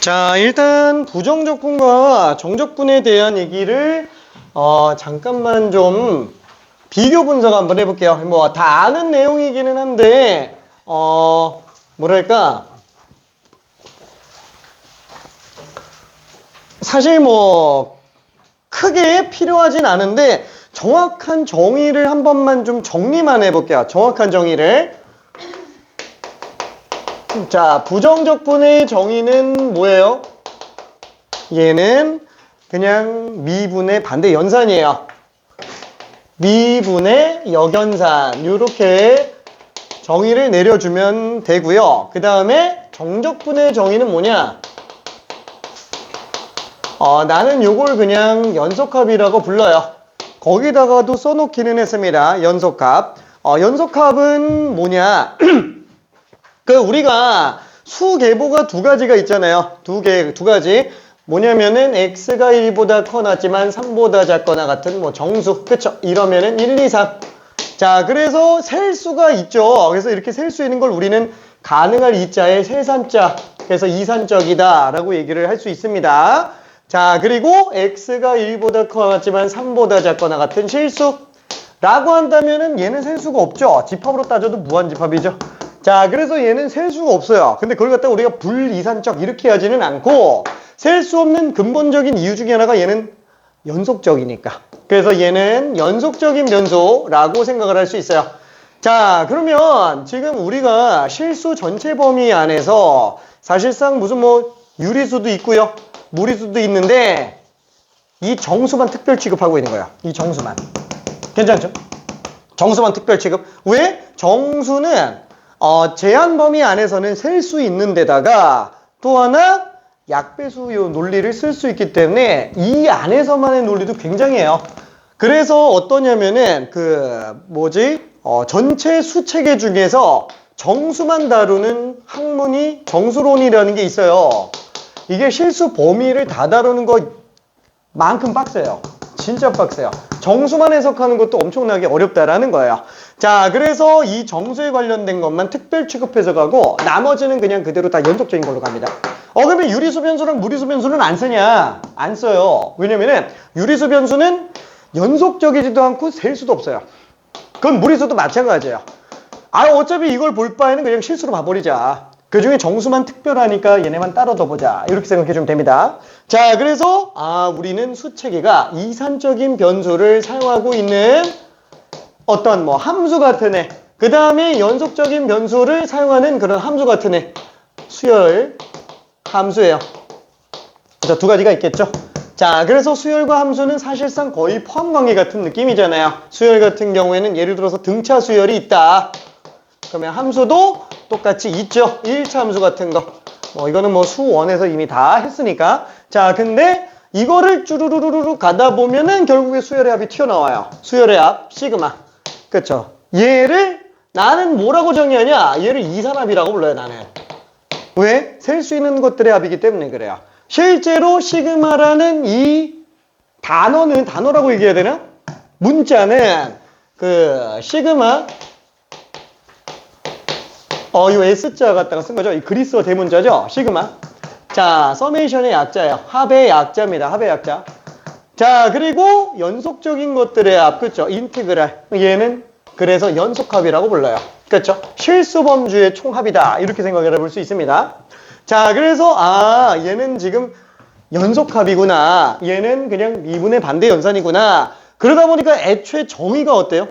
자, 일단 부정적분과 정적분에 대한 얘기를 잠깐만 좀 비교 분석 한번 해볼게요. 뭐 다 아는 내용이기는 한데 뭐랄까 사실 뭐 크게 필요하진 않은데 정확한 정의를 한 번만 좀 정리만 해볼게요. 정확한 정의를. 자, 부정적분의 정의는 뭐예요? 얘는 그냥 미분의 반대 연산이에요. 미분의 역연산 이렇게 정의를 내려주면 되고요. 그 다음에 정적분의 정의는 뭐냐? 나는 요걸 그냥 연속합이라고 불러요. 거기다가도 써놓기는 했습니다. 연속합. 연속합은 뭐냐? 우리가 수계보가 두 가지가 있잖아요. 두 가지. 뭐냐면은 x가 1보다 커놨지만 3보다 작거나 같은 뭐 정수. 그쵸? 이러면은 1, 2, 3. 자, 그래서 셀 수가 있죠. 그래서 이렇게 셀 수 있는 걸 우리는 가능할 이자의 세산자. 그래서 이산적이다 라고 얘기를 할 수 있습니다. 자, 그리고 x가 1보다 커놨지만 3보다 작거나 같은 실수. 라고 한다면은 얘는 셀 수가 없죠. 집합으로 따져도 무한집합이죠. 자, 그래서 얘는 셀 수가 없어요. 근데 그걸 갖다가 우리가 불이산적 이렇게 하지는 않고 셀 수 없는 근본적인 이유 중에 하나가 얘는 연속적이니까. 그래서 얘는 연속적인 변수라고 생각을 할 수 있어요. 자, 그러면 지금 우리가 실수 전체 범위 안에서 사실상 무슨 뭐 유리수도 있고요. 무리수도 있는데 이 정수만 특별 취급하고 있는 거예요. 이 정수만. 괜찮죠? 정수만 특별 취급. 왜? 정수는 제한 범위 안에서는 셀 수 있는 데다가 또 하나 약배수 요 논리를 쓸 수 있기 때문에 이 안에서만의 논리도 굉장해요. 그래서 어떠냐면은 전체 수체계 중에서 정수만 다루는 학문이 정수론이라는 게 있어요. 이게 실수 범위를 다 다루는 것만큼 빡세요. 진짜 빡세요. 정수만 해석하는 것도 엄청나게 어렵다라는 거예요. 자, 그래서 이 정수에 관련된 것만 특별 취급해서 가고 나머지는 그냥 그대로 다 연속적인 걸로 갑니다. 그러면 유리수 변수랑 무리수 변수는 안 쓰냐? 안 써요. 왜냐면은 유리수 변수는 연속적이지도 않고 셀 수도 없어요. 그건 무리수도 마찬가지예요. 어차피 이걸 볼 바에는 그냥 실수로 봐버리자. 그 중에 정수만 특별하니까 얘네만 따로 둬보자. 이렇게 생각해주면 됩니다. 자, 그래서 우리는 수체계가 이산적인 변수를 사용하고 있는 어떤 뭐 함수 같은 애, 그 다음에 연속적인 변수를 사용하는 그런 함수 같은 애, 수열 함수예요. 자, 두 가지가 있겠죠. 자, 그래서 수열과 함수는 사실상 거의 포함관계 같은 느낌이잖아요. 수열 같은 경우에는 예를 들어서 등차 수열이 있다. 그러면 함수도 똑같이 있죠. 1차 함수 같은 거. 이거는 뭐 수원에서 이미 다 했으니까. 자, 근데 이거를 쭈루루루루 가다 보면은 결국에 수열의 합이 튀어나와요. 수열의 합, 시그마. 그쵸? 얘를 나는 뭐라고 정의하냐? 얘를 이산합이라고 불러요, 나는. 왜? 셀 수 있는 것들의 합이기 때문에 그래요. 실제로 시그마라는 이 단어라고 얘기해야 되나? 문자는 시그마 요 S자 갖다가 쓴 거죠. 이 그리스어 대문자죠. 시그마. 자, 서메이션의 약자예요. 합의 약자입니다. 합의 약자. 자, 그리고 연속적인 것들의 합, 그쵸? 인티그랄. 얘는 그래서 연속합이라고 불러요. 그쵸? 실수범주의 총합이다. 이렇게 생각을 해볼 수 있습니다. 자, 그래서 얘는 지금 연속합이구나. 얘는 그냥 미분의 반대 연산이구나. 그러다 보니까 애초에 정의가 어때요?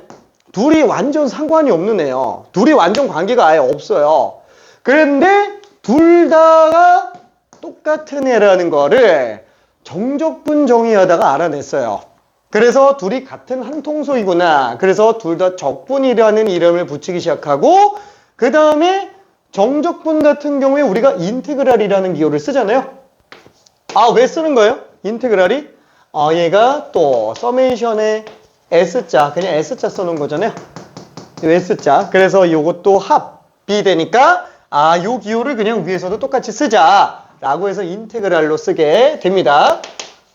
둘이 완전 상관이 없는 애요. 둘이 완전 관계가 아예 없어요. 그런데 둘 다가 똑같은 애라는 거를 정적분 정의하다가 알아냈어요. 그래서 둘이 같은 한 통소이구나. 그래서 둘 다 적분이라는 이름을 붙이기 시작하고 그 다음에 정적분 같은 경우에 우리가 인테그랄이라는 기호를 쓰잖아요. 왜 쓰는 거예요? 인테그랄이? 얘가 또 서메이션의 S자, 그냥 S자 써놓은 거잖아요. 이 S자. 그래서 요것도 합이 되니까 요 기호를 그냥 위에서도 똑같이 쓰자 라고 해서 인테그랄로 쓰게 됩니다.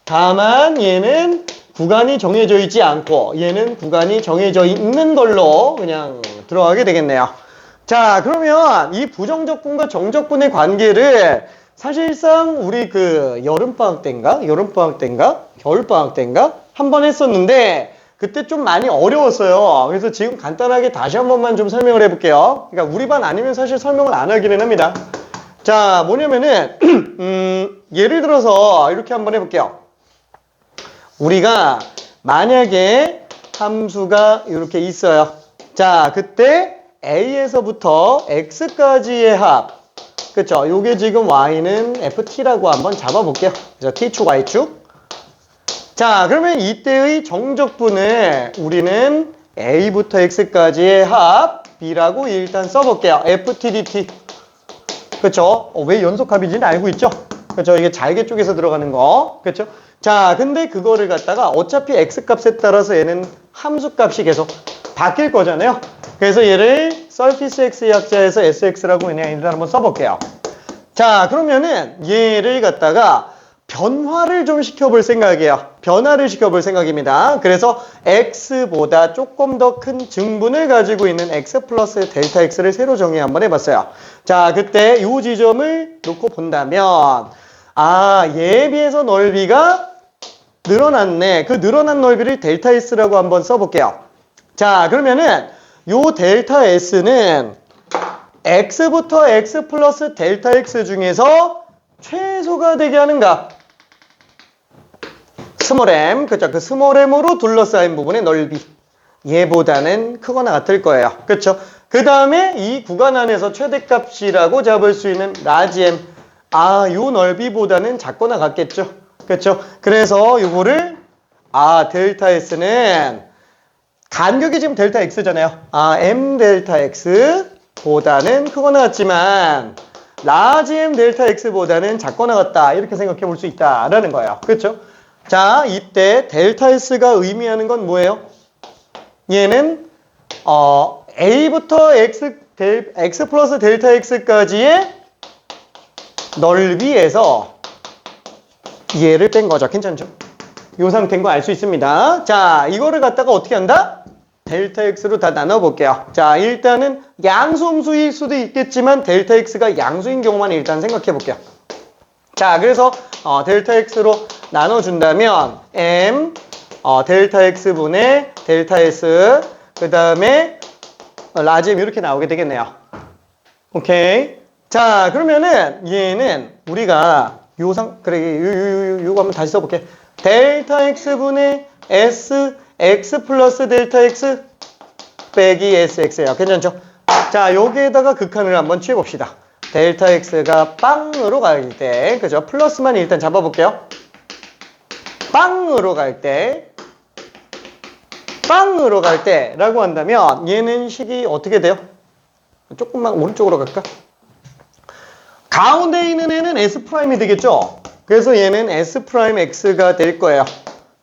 다만 얘는 구간이 정해져 있지 않고 얘는 구간이 정해져 있는 걸로 그냥 들어가게 되겠네요. 자, 그러면 이 부정적분과 정적분의 관계를 사실상 우리 그 여름방학 때인가? 겨울방학 때인가? 한 번 했었는데 그때 좀 많이 어려웠어요. 그래서 지금 간단하게 다시 한 번만 좀 설명을 해볼게요. 그러니까 우리 반 아니면 사실 설명을 안 하기는 합니다. 자, 뭐냐면은 예를 들어서 이렇게 한번 해볼게요. 우리가 만약에 함수가 이렇게 있어요. 자, 그때 A에서부터 X까지의 합. 그쵸? 요게 지금 Y는 FT라고 한번 잡아볼게요. 그래서 T축, Y축. 자, 그러면 이때의 정적분을 우리는 A부터 X까지의 합 B라고 일단 써볼게요. FTDT. 그쵸? 왜 연속합인지는 알고 있죠? 그쵸? 이게 잘개 쪽에서 들어가는 거. 그쵸? 자, 근데 그거를 갖다가 어차피 X값에 따라서 얘는 함수값이 계속 바뀔 거잖아요. 그래서 얘를 surface X의 약자에서 SX라고 그냥 일단 한번 써볼게요. 자, 그러면은 얘를 갖다가 변화를 좀 시켜볼 생각이에요. 변화를 시켜볼 생각입니다. 그래서 X보다 조금 더 큰 증분을 가지고 있는 X 플러스 델타 X를 새로 정의 한번 해봤어요. 자, 그때 이 지점을 놓고 본다면 얘에 비해서 넓이가 늘어났네. 그 늘어난 넓이를 델타 S라고 한번 써볼게요. 자, 그러면은 요 델타 S는 X부터 X 플러스 델타 X 중에서 최소가 되게 하는 값. 스몰 m, 그쵸? 그 스몰 m으로 둘러싸인 부분의 넓이. 얘보다는 크거나 같을 거예요. 그쵸? 그 다음에 이 구간 안에서 최대값이라고 잡을 수 있는 라지 m. 요 넓이보다는 작거나 같겠죠? 그쵸? 그래서 요거를, 델타 S는 간격이 지금 델타 X잖아요. m 델타 X보다는 크거나 같지만, 라지 m 델타 X보다는 작거나 같다. 이렇게 생각해 볼 수 있다라는 거예요. 그렇죠? 자, 이때 델타 S가 의미하는 건 뭐예요? 얘는 A부터 X 플러스 델타 X까지의 넓이에서 얘를 뺀 거죠. 괜찮죠? 이 상태인 거 알 수 있습니다. 자, 이거를 갖다가 어떻게 한다? 델타 X로 다 나눠볼게요. 자, 일단은 양수음수일 수도 있겠지만 델타 X가 양수인 경우만 일단 생각해 볼게요. 자, 그래서 델타 X로 나눠준다면 M 델타 X분의 델타 S 그 다음에 라지 M 이렇게 나오게 되겠네요. 오케이. 자, 그러면은 얘는 우리가 요거 한번 다시 써볼게. 델타 X분의 S X 플러스 델타 X 빼기 SX예요. 괜찮죠? 자, 여기에다가 극한을 한번 취해봅시다. 델타 X가 빵으로 갈 때, 그죠? 플러스만 일단 잡아볼게요. 빵으로 갈 때 라고 한다면 얘는 식이 어떻게 돼요? 조금만 오른쪽으로 갈까? 가운데 있는 애는 S'이 되겠죠? 그래서 얘는 S'X가 될 거예요.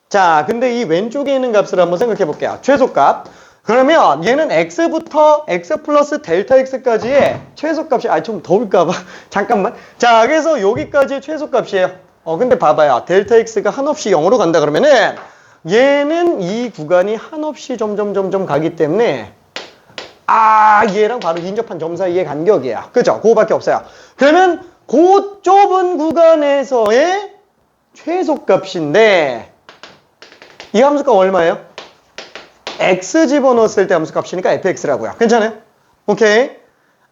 자, 근데 이 왼쪽에 있는 값을 한번 생각해 볼게요. 최소값. 그러면 얘는 X부터 X 플러스 델타 X까지의 최소값이, 좀 더울까봐. 잠깐만. 자, 그래서 여기까지의 최소값이에요. 근데 봐봐요. 델타 X가 한없이 0으로 간다 그러면은 얘는 이 구간이 한없이 점점 가기 때문에 얘랑 바로 인접한 점 사이의 간격이야. 그죠? 그거밖에 없어요. 그러면 그 좁은 구간에서의 최소값인데 이 함수값 얼마예요? x 집어넣었을 때 함수값이니까 fx라고요. 괜찮아요? 오케이.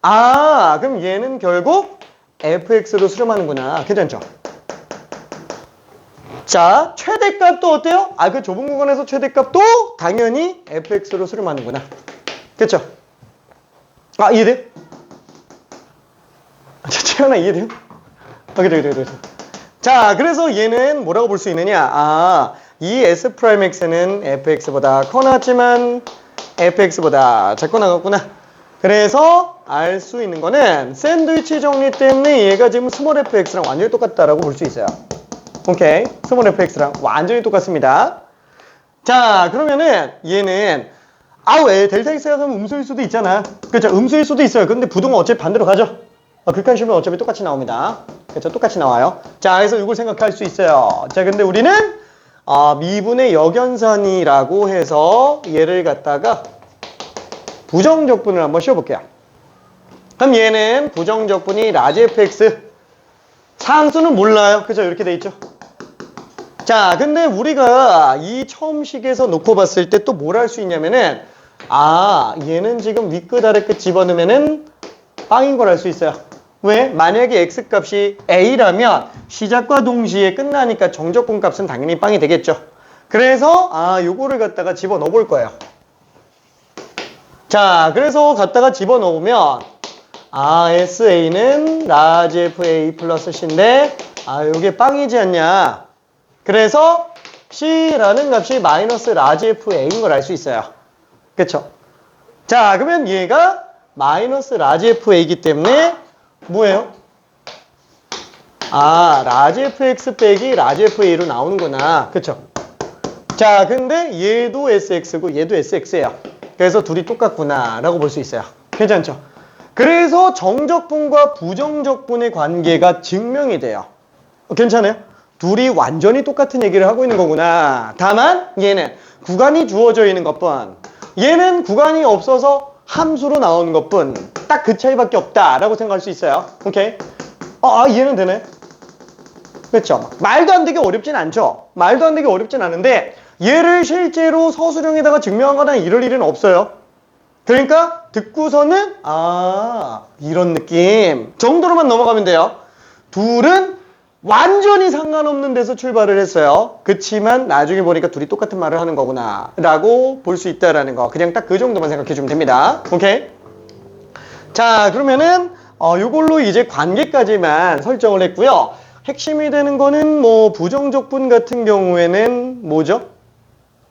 그럼 얘는 결국 fx로 수렴하는구나. 괜찮죠? 자, 최대값도 어때요? 그 좁은 구간에서 최대값도 당연히 fx로 수렴하는구나. 그쵸? 이해돼요? 채연아 이해돼요? 그래. 자, 그래서 얘는 뭐라고 볼 수 있느냐? 이 S'X는 fx보다 커나왔지만 fx보다 작고 나갔구나. 그래서 알 수 있는 거는 샌드위치 정리 때문에 얘가 지금 스몰 fx랑 완전히 똑같다라고 볼 수 있어요. 오케이. 스몰 fx랑 완전히 똑같습니다. 자, 그러면은 얘는 왜 델타 x가 그러면 음수일 수도 있잖아. 그렇죠? 음수일 수도 있어요. 근데 부등은 어차피 반대로 가죠. 극한식은 어차피 똑같이 나옵니다. 그렇죠? 똑같이 나와요. 자, 그래서 이걸 생각할 수 있어요. 자, 근데 우리는 미분의 역연산이라고 해서 얘를 갖다가 부정적분을 한번 씌워볼게요. 그럼 얘는 부정적분이 라지 fx, 상수는 몰라요. 그죠? 이렇게 돼 있죠. 자, 근데 우리가 이 처음식에서 놓고 봤을 때 또 뭘 할 수 있냐면은 얘는 지금 윗끝 아래끝 집어넣으면은 빵인 걸 알 수 있어요. 왜? 만약에 x값이 a라면 시작과 동시에 끝나니까 정적분 값은 당연히 빵이 되겠죠. 그래서 요거를 갖다가 집어넣어 볼 거예요. 자, 그래서 갖다가 집어넣으면 SA는 라지 FA 플러스 C인데 요게 빵이지 않냐. 그래서 C라는 값이 마이너스 라지 FA인 걸 알 수 있어요. 그쵸? 자, 그러면 얘가 마이너스 라지 FA이기 때문에 뭐예요? 라지 FX 빼기 라지 FA로 나오는구나. 그쵸? 자, 근데 얘도 SX고 얘도 SX예요. 그래서 둘이 똑같구나 라고 볼 수 있어요. 괜찮죠? 그래서 정적분과 부정적분의 관계가 증명이 돼요. 괜찮아요? 둘이 완전히 똑같은 얘기를 하고 있는 거구나. 다만 얘는 구간이 주어져 있는 것뿐, 얘는 구간이 없어서 함수로 나오는 것뿐, 딱 그 차이밖에 없다라고 생각할 수 있어요. 오케이? 이해는 되네. 그렇죠? 말도 안 되게 어렵진 않죠? 말도 안 되게 어렵진 않은데 얘를 실제로 서술형에다가 증명하거나 이럴 일은 없어요. 그러니까 듣고서는 이런 느낌 정도로만 넘어가면 돼요. 둘은 완전히 상관없는 데서 출발을 했어요. 그치만 나중에 보니까 둘이 똑같은 말을 하는 거구나 라고 볼 수 있다라는 거, 그냥 딱 그 정도만 생각해 주면 됩니다. 오케이? 자, 그러면은 요걸로 이제 관계까지만 설정을 했고요. 핵심이 되는 거는 뭐 부정적분 같은 경우에는 뭐죠?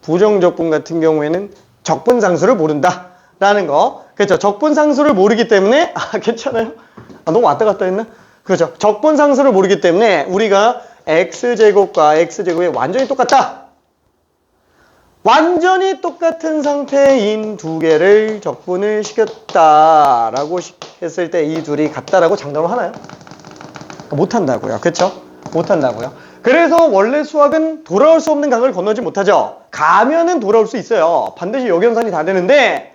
부정적분 같은 경우에는 적분상수를 모른다 라는 거. 그렇죠? 적분상수를 모르기 때문에 괜찮아요? 너무 왔다 갔다 했나? 그렇죠? 적분상수를 모르기 때문에 우리가 x제곱과 x제곱이 완전히 똑같다, 완전히 똑같은 상태인 두 개를 적분을 시켰다라고 했을 때 이 둘이 같다라고 장담을 하나요? 못한다고요. 그렇죠? 못한다고요. 그래서 원래 수학은 돌아올 수 없는 강을 건너지 못하죠. 가면은 돌아올 수 있어요. 반드시 역연산이 다 되는데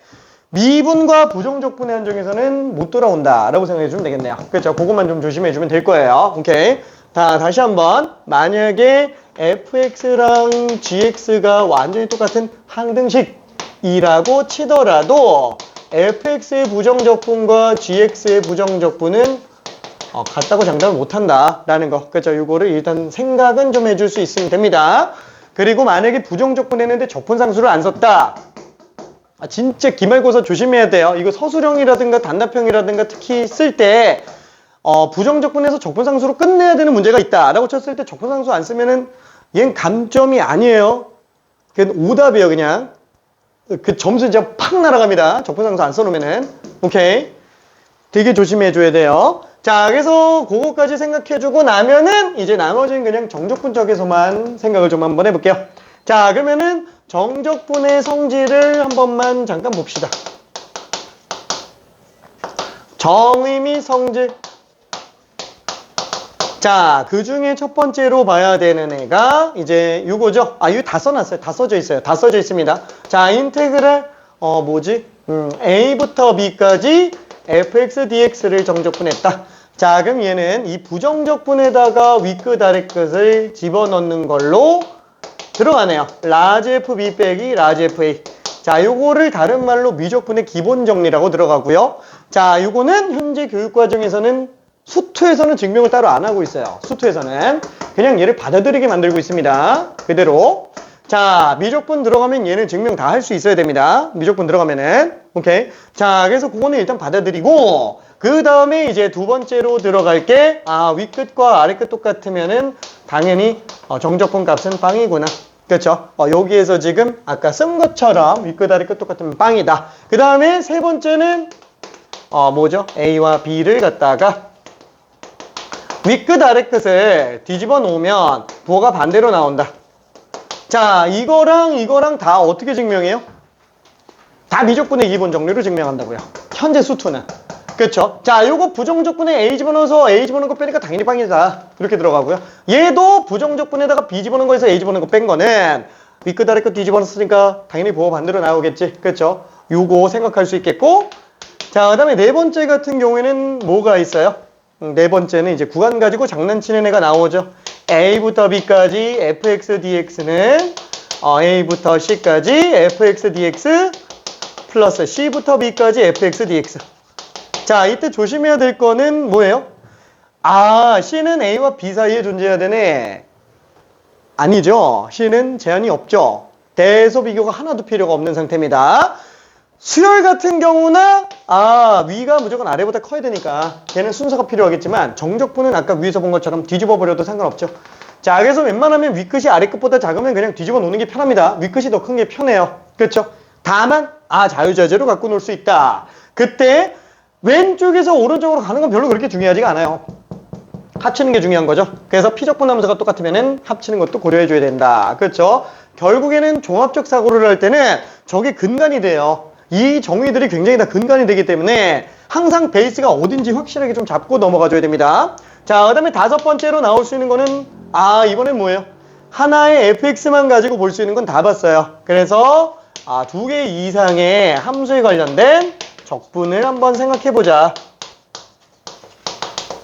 미분과 부정적분의 한정에서는 못 돌아온다라고 생각해 주면 되겠네요. 그렇죠? 그것만 좀 조심해 주면 될 거예요. 오케이. 자, 다시 한번. 만약에 fx랑 gx가 완전히 똑같은 항등식이라고 치더라도 fx의 부정적분과 gx의 부정적분은 같다고 장담을 못한다라는 거. 그렇죠? 이거를 일단 생각은 좀 해줄 수 있으면 됩니다. 그리고 만약에 부정적분 했는데 적분상수를 안 썼다. 진짜 기말고사 조심해야 돼요. 이거 서술형이라든가 단답형이라든가 특히 쓸 때 부정적분에서 적분상수로 끝내야 되는 문제가 있다라고 쳤을 때 적분상수 안 쓰면은 얘는 감점이 아니에요. 그냥 오답이에요. 그냥 그 점수 진짜 팍 날아갑니다. 적분상수 안 써놓으면은. 오케이. 되게 조심해 줘야 돼요. 자, 그래서 그거까지 생각해주고 나면은 이제 나머지는 그냥 정적분 쪽에서만 생각을 좀 한번 해볼게요. 자, 그러면은 정적분의 성질을 한 번만 잠깐 봅시다. 정의 성질. 자, 그 중에 첫 번째로 봐야 되는 애가 이제 요거죠. 이거 다 써놨어요. 다 써져 있어요. 다 써져 있습니다. 자, 인테그랄 A부터 B까지 fx dx를 정적분했다. 자, 그럼 얘는 이 부정적분에다가 윗끝 아래끝을 집어넣는 걸로 들어가네요. 라지 FB 빼기 라지 FA. 자, 요거를 다른 말로 미적분의 기본 정리라고 들어가고요. 자, 요거는 현재 교육과정에서는 수투에서는 증명을 따로 안 하고 있어요. 수투에서는 그냥 얘를 받아들이게 만들고 있습니다. 그대로. 자, 미적분 들어가면 얘는 증명 다 할 수 있어야 됩니다. 미적분 들어가면은. 오케이. 자, 그래서 그거는 일단 받아들이고, 그 다음에 이제 두 번째로 들어갈 게, 윗끝과 아래끝 똑같으면은 당연히 정적분 값은 빵이구나. 그렇죠? 여기에서 지금 아까 쓴 것처럼 윗끝 아래끝 똑같으면 빵이다. 그 다음에 세 번째는 뭐죠? A와 B를 갖다가 윗끝 아래끝을 뒤집어 놓으면 도가 반대로 나온다. 자, 이거랑 다 어떻게 증명해요? 다 미적분의 기본 정리로 증명한다고요. 현재 수투는. 그쵸? 자, 요거 부정적분에 A 집어넣어서 A 집어넣은 거 빼니까 당연히 빵이다. 이렇게 들어가고요. 얘도 부정적분에다가 B 집어넣은 거에서 A 집어넣은 거 뺀 거는 윗끝 아래끝 뒤 집어넣었으니까 당연히 부호 반대로 나오겠지. 그쵸? 요거 생각할 수 있겠고, 자, 그 다음에 네 번째 같은 경우에는 뭐가 있어요? 네 번째는 이제 구간 가지고 장난치는 애가 나오죠. A부터 B까지 fx dx는 A부터 C까지 fx dx 플러스 C부터 B까지 fx dx. 자, 이때 조심해야 될 거는 뭐예요? 아, C는 A와 B 사이에 존재해야 되네. 아니죠. C는 제한이 없죠. 대소 비교가 하나도 필요가 없는 상태입니다. 수열 같은 경우나 위가 무조건 아래보다 커야 되니까 걔는 순서가 필요하겠지만 정적분은 아까 위에서 본 것처럼 뒤집어 버려도 상관없죠. 자, 그래서 웬만하면 윗끝이 아래끝보다 작으면 그냥 뒤집어 놓는 게 편합니다. 윗끝이 더 큰 게 편해요. 그렇죠? 다만 자유자재로 갖고 놀 수 있다. 그때 왼쪽에서 오른쪽으로 가는 건 별로 그렇게 중요하지가 않아요. 합치는 게 중요한 거죠. 그래서 피적분 함수가 똑같으면 합치는 것도 고려해줘야 된다. 그렇죠? 결국에는 종합적 사고를 할 때는 저게 근간이 돼요. 이 정의들이 굉장히 다 근간이 되기 때문에 항상 베이스가 어딘지 확실하게 좀 잡고 넘어가줘야 됩니다. 자, 그 다음에 다섯 번째로 나올 수 있는 거는 이번엔 뭐예요? 하나의 fx만 가지고 볼 수 있는 건 다 봤어요. 그래서 두 개 이상의 함수에 관련된 적분을 한번 생각해보자.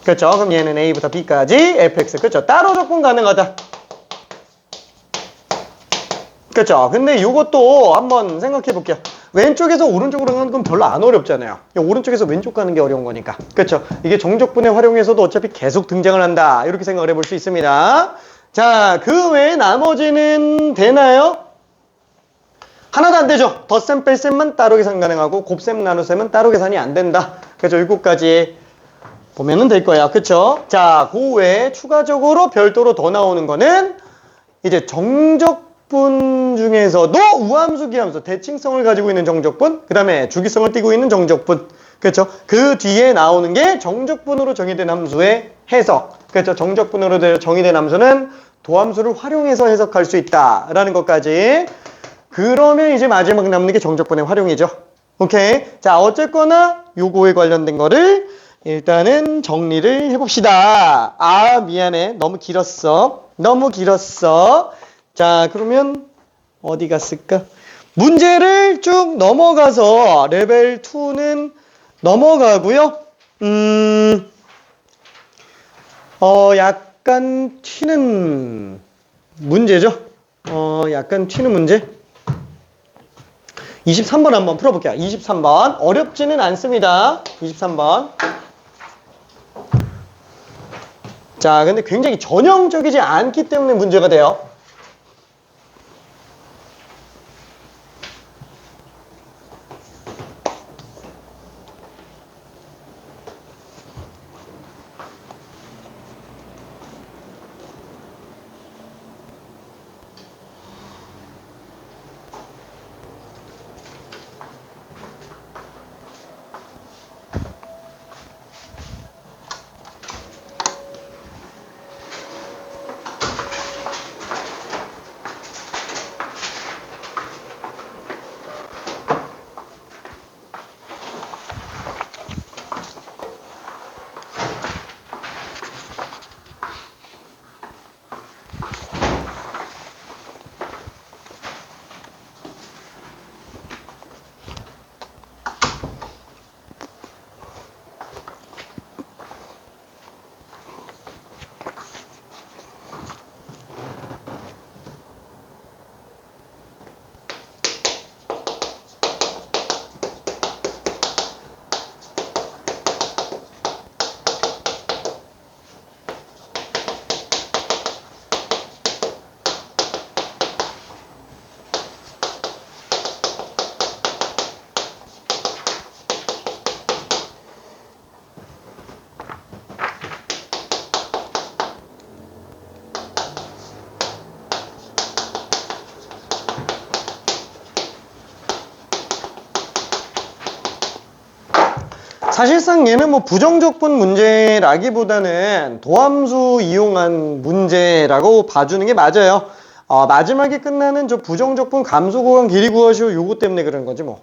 그렇죠? 그럼 얘는 A부터 B까지 fx. 그렇죠? 따로 적분 가능하다. 그렇죠? 근데 이것도 한번 생각해 볼게요. 왼쪽에서 오른쪽으로 가는 건 별로 안 어렵잖아요. 오른쪽에서 왼쪽 가는 게 어려운 거니까. 그렇죠? 이게 정적분에 활용해서도 어차피 계속 등장을 한다. 이렇게 생각을 해볼 수 있습니다. 자, 그 외에 나머지는 되나요? 하나도 안 되죠. 덧셈 뺄셈만 따로 계산 가능하고 곱셈 나눗셈은 따로 계산이 안 된다. 그렇죠? 이것까지 보면은 될 거예요. 그렇죠? 자, 그 외에 추가적으로 별도로 더 나오는 거는 이제 정적분 중에서도 우함수, 기함수, 대칭성을 가지고 있는 정적분, 그 다음에 주기성을 띠고 있는 정적분. 그렇죠? 그 뒤에 나오는 게 정적분으로 정의된 함수의 해석. 그렇죠? 정적분으로 정의된 함수는 도함수를 활용해서 해석할 수 있다라는 것까지. 그러면 이제 마지막 남는 게 정적분의 활용이죠. 오케이. 자, 어쨌거나 요거에 관련된 거를 일단은 정리를 해봅시다. 미안해. 너무 길었어. 너무 길었어. 자, 그러면 어디 갔을까? 문제를 쭉 넘어가서 레벨 2는 넘어가고요. 약간 튀는 문제죠. 약간 튀는 문제. 23번 한번 풀어볼게요. 23번. 어렵지는 않습니다. 23번. 자, 근데 굉장히 전형적이지 않기 때문에 문제가 돼요. 사실상 얘는 뭐 부정적분 문제라기보다는 도함수 이용한 문제라고 봐주는 게 맞아요. 마지막에 끝나는 저 부정적분 감소 구간 길이 구하시오 요거 때문에 그런 거지 뭐.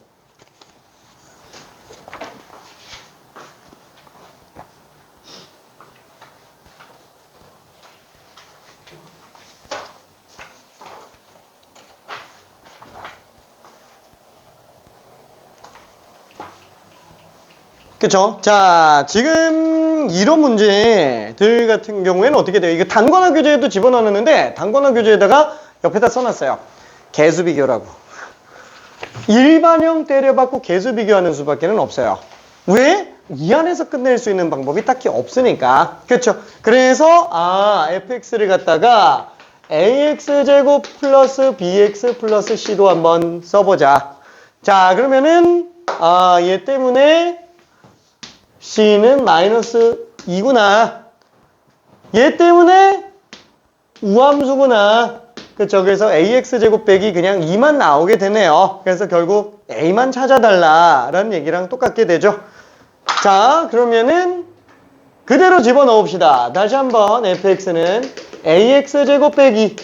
그쵸? 자, 지금 이런 문제들 같은 경우에는 어떻게 돼요? 이거 단권화 교재에도 집어넣었는데 단권화 교재에다가 옆에다 써놨어요. 개수 비교라고. 일반형 때려받고 개수 비교하는 수밖에는 없어요. 왜? 이 안에서 끝낼 수 있는 방법이 딱히 없으니까. 그쵸? 그래서 fx를 갖다가 ax제곱 플러스 bx 플러스 c로 한번 써보자. 자, 그러면은 얘 때문에 c는 마이너스 2구나. 얘 때문에 우함수구나. 그쵸? 그래서 ax제곱 빼기 그냥 2만 나오게 되네요. 그래서 결국 a만 찾아달라라는 얘기랑 똑같게 되죠. 자, 그러면은 그대로 집어넣읍시다. 다시 한번 fx는 ax제곱 빼기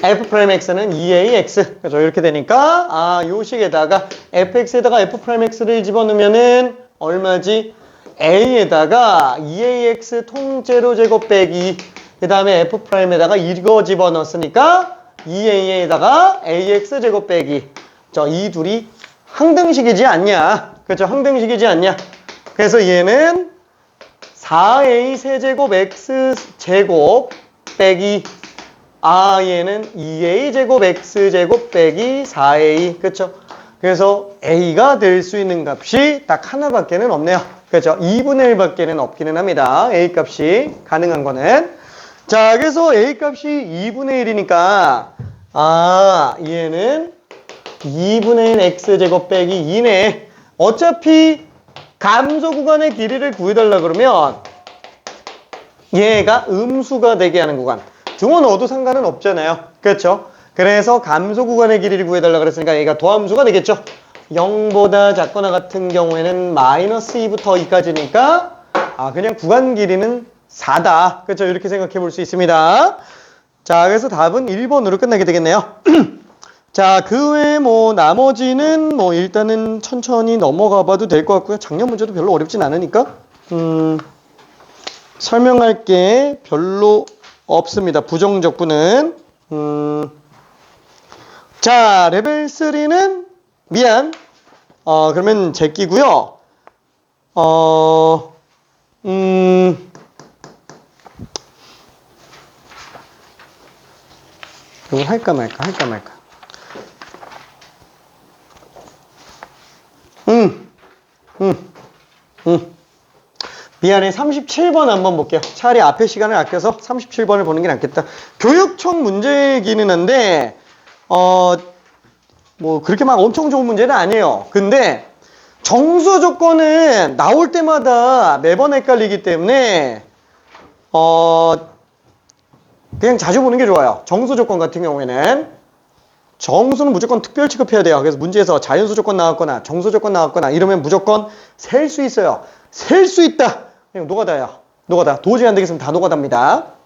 f'x는 2ax. 그죠? 이렇게 되니까 요 식에다가 fx에다가 f'x를 집어넣으면은 얼마지? a에다가 2ax 통째로 제곱 빼기 그 다음에 f'에다가 이거 집어넣었으니까 2a에다가 ax 제곱 빼기. 이 둘이 항등식이지 않냐? 그렇죠? 항등식이지 않냐? 그래서 얘는 4a 세제곱 x 제곱 빼기 얘는 2a 제곱 x 제곱 빼기 4a. 그렇죠? 그래서 a가 될 수 있는 값이 딱 하나밖에는 없네요. 그렇죠? 2분의 1밖에는 없기는 합니다. a 값이 가능한 거는. 자, 그래서 a 값이 2분의 1이니까 얘는 2분의 1 x제곱 빼기 2네. 어차피 감소 구간의 길이를 구해달라 그러면 얘가 음수가 되게 하는 구간. 등호 넣어도 상관은 없잖아요. 그렇죠? 그래서 감소 구간의 길이를 구해달라 그랬으니까 얘가 도함수가 되겠죠. 0보다 작거나 같은 경우에는 마이너스 2부터 2까지니까 그냥 구간 길이는 4다. 그렇죠? 이렇게 생각해 볼 수 있습니다. 자, 그래서 답은 1번으로 끝나게 되겠네요. 자, 그 외에 나머지는 일단은 천천히 넘어가 봐도 될 것 같고요. 작년 문제도 별로 어렵진 않으니까 설명할 게 별로 없습니다. 부정적분은. 자, 레벨 3는 미안. 그러면 제끼고요. 이거 할까 말까. 미안해. 37번 한번 볼게요. 차라리 앞에 시간을 아껴서 37번을 보는 게 낫겠다. 교육청 문제이기는 한데 그렇게 막 엄청 좋은 문제는 아니에요. 근데 정수 조건은 나올 때마다 매번 헷갈리기 때문에 그냥 자주 보는 게 좋아요. 정수 조건 같은 경우에는 정수는 무조건 특별 취급해야 돼요. 그래서 문제에서 자연수 조건 나왔거나 정수 조건 나왔거나 이러면 무조건 셀 수 있어요. 셀 수 있다. 그냥 노가다야. 노가다. 도저히 안 되겠으면 다 노가다입니다.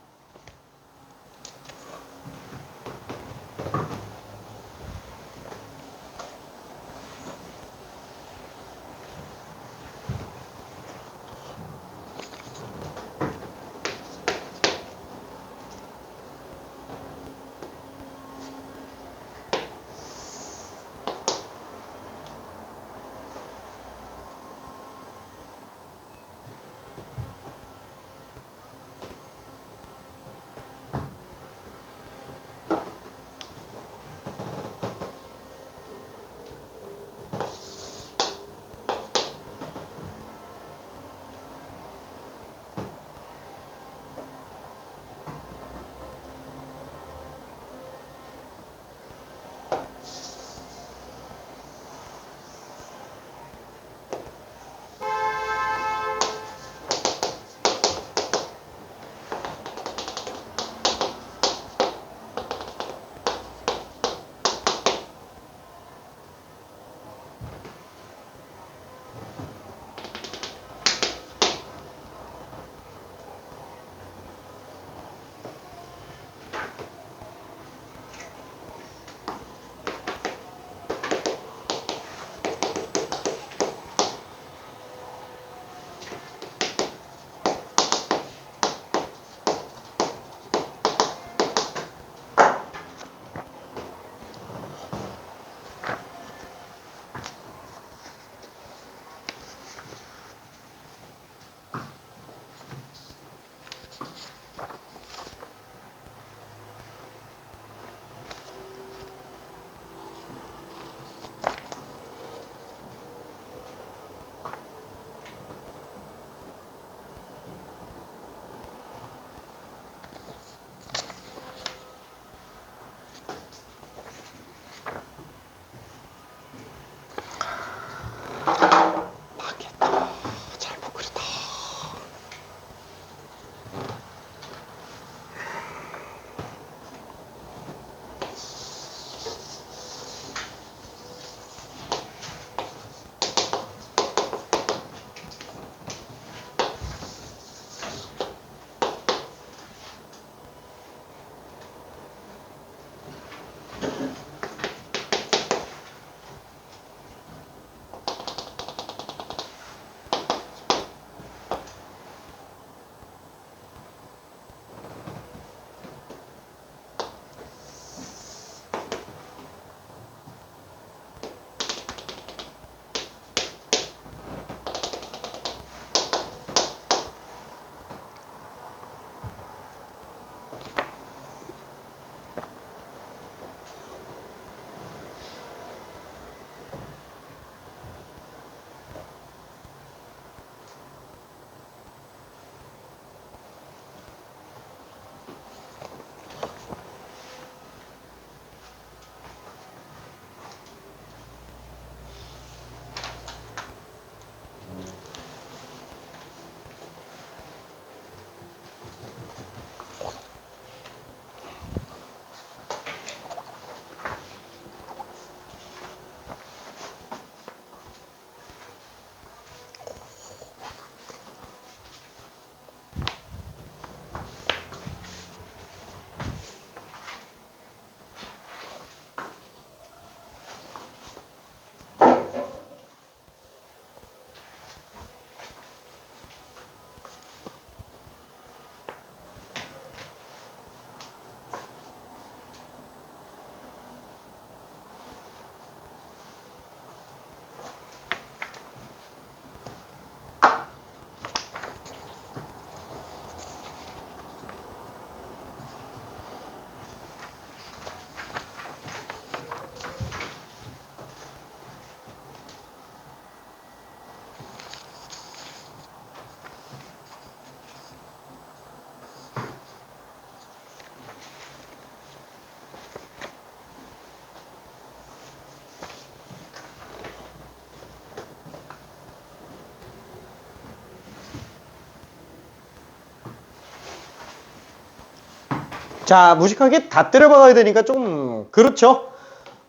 자, 무식하게 다 때려박아야 되니까 좀 그렇죠.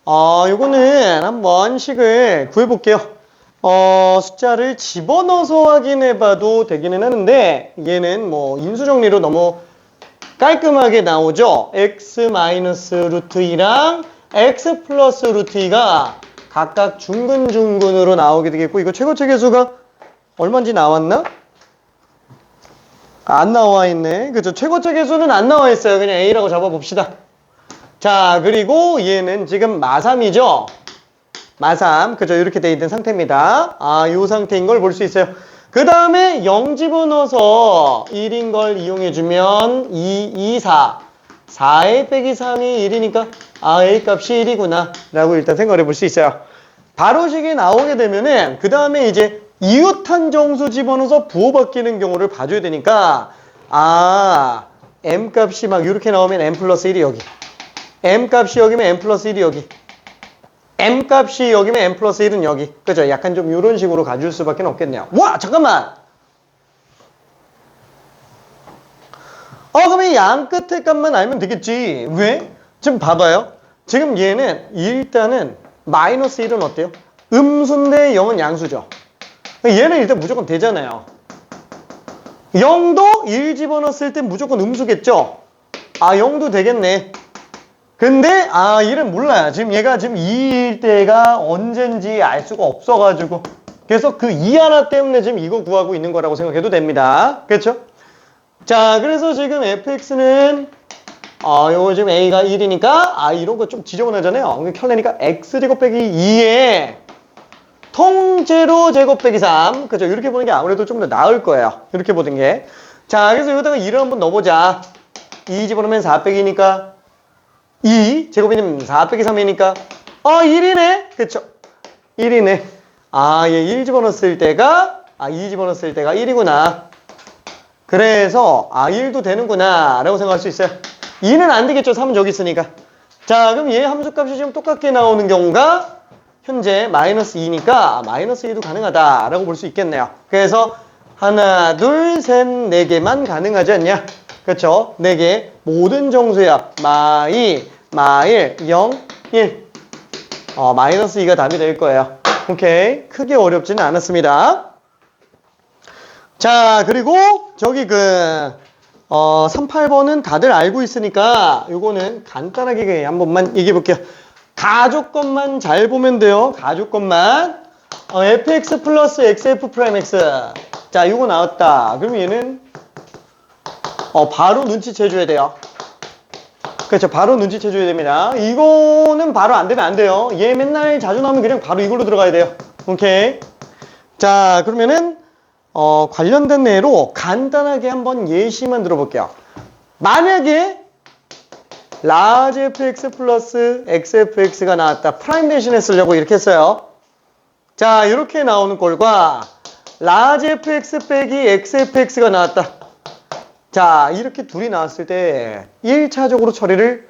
요거는 한번 식을 구해볼게요. 숫자를 집어넣어서 확인해봐도 되기는 하는데 얘는 뭐 인수정리로 너무 깔끔하게 나오죠. x 마이너스 루트 2랑 x 플러스 루트 2가 각각 중근중근으로 나오게 되겠고, 이거 최고체 계수가 얼마인지 나왔나? 안 나와 있네. 그죠? 최고체 계수는 안 나와 있어요. 그냥 A라고 잡아봅시다. 자, 그리고 얘는 지금 마3이죠? 마3. 그죠? 이렇게 돼 있는 상태입니다. 요 상태인 걸 볼 수 있어요. 그 다음에 0 집어넣어서 1인 걸 이용해주면 2, 4. 4a 빼기 3이 1이니까 A 값이 1이구나 라고 일단 생각을 해볼 수 있어요. 바로식이 나오게 되면은 그 다음에 이제 이웃한 정수 집어넣어서 부호 바뀌는 경우를 봐줘야 되니까 m 값이 막 이렇게 나오면 m 플러스 1이 여기, m 값이 여기면 m 플러스 1이 여기, m 값이 여기면 m 플러스 1은 여기. 그죠? 약간 좀 이런 식으로 가줄 수밖에 없겠네요. 와! 잠깐만! 그러면 양 끝의 값만 알면 되겠지. 왜? 지금 봐봐요. 지금 얘는 일단은 마이너스 1은 어때요? 음수인데 0은 양수죠. 얘는 일단 무조건 되잖아요. 0도 1 집어넣었을 때 무조건 음수겠죠? 0도 되겠네. 근데 1은 몰라요. 지금 얘가 지금 2일 때가 언젠지 알 수가 없어가지고, 그래서 그 2 하나 때문에 지금 이거 구하고 있는 거라고 생각해도 됩니다. 그렇죠? 자, 그래서 지금 fx는 요거 지금 a가 1이니까 이런 거 좀 지저분하잖아요. 켤레니까 x제곱 빼기 2에 통째로 제곱 빼기 3. 그죠? 이렇게 보는 게 아무래도 좀 더 나을 거예요. 이렇게 보는 게. 자, 그래서 여기다가 2를 한번 넣어보자. 2 집어넣으면 4 빼기니까 2 제곱이면 4 빼기 3이니까 1이네. 그쵸? 1이네. 얘 1 집어넣었을 때가 2 집어넣었을 때가 1이구나. 그래서 1도 되는구나 라고 생각할 수 있어요. 2는 안 되겠죠. 3은 저기 있으니까. 자, 그럼 얘 함수값이 지금 똑같게 나오는 경우가 현재 마이너스 2니까 마이너스 2도 가능하다 라고 볼 수 있겠네요. 그래서 하나, 둘, 셋, 네 개만 가능하지 않냐? 그렇죠? 네 개. 모든 정수의 합 마2, 마1, 0, 1. 마이너스 2가 답이 될 거예요. 오케이. 크게 어렵지는 않았습니다. 자, 그리고 저기 3, 8번은 다들 알고 있으니까 요거는 간단하게 한 번만 얘기해 볼게요. 가조건만 잘 보면 돼요. 가조건만. fx 플러스 xf 프라임 x. 자, 요거 나왔다. 그럼 얘는 바로 눈치채 줘야 돼요. 그렇죠. 바로 눈치채 줘야 됩니다. 이거는 바로 안 되면 안 돼요. 얘 맨날 자주 나오면 그냥 바로 이걸로 들어가야 돼요. 오케이. 자, 그러면은 관련된 내로 간단하게 한번 예시만 들어볼게요. 만약에 라지 fx 플러스 xfx가 나왔다. 프라임 대신에 쓰려고 이렇게 했어요. 자, 이렇게 나오는 꼴과 라지 fx 빼기 xfx가 나왔다. 자, 이렇게 둘이 나왔을 때 1차적으로 처리를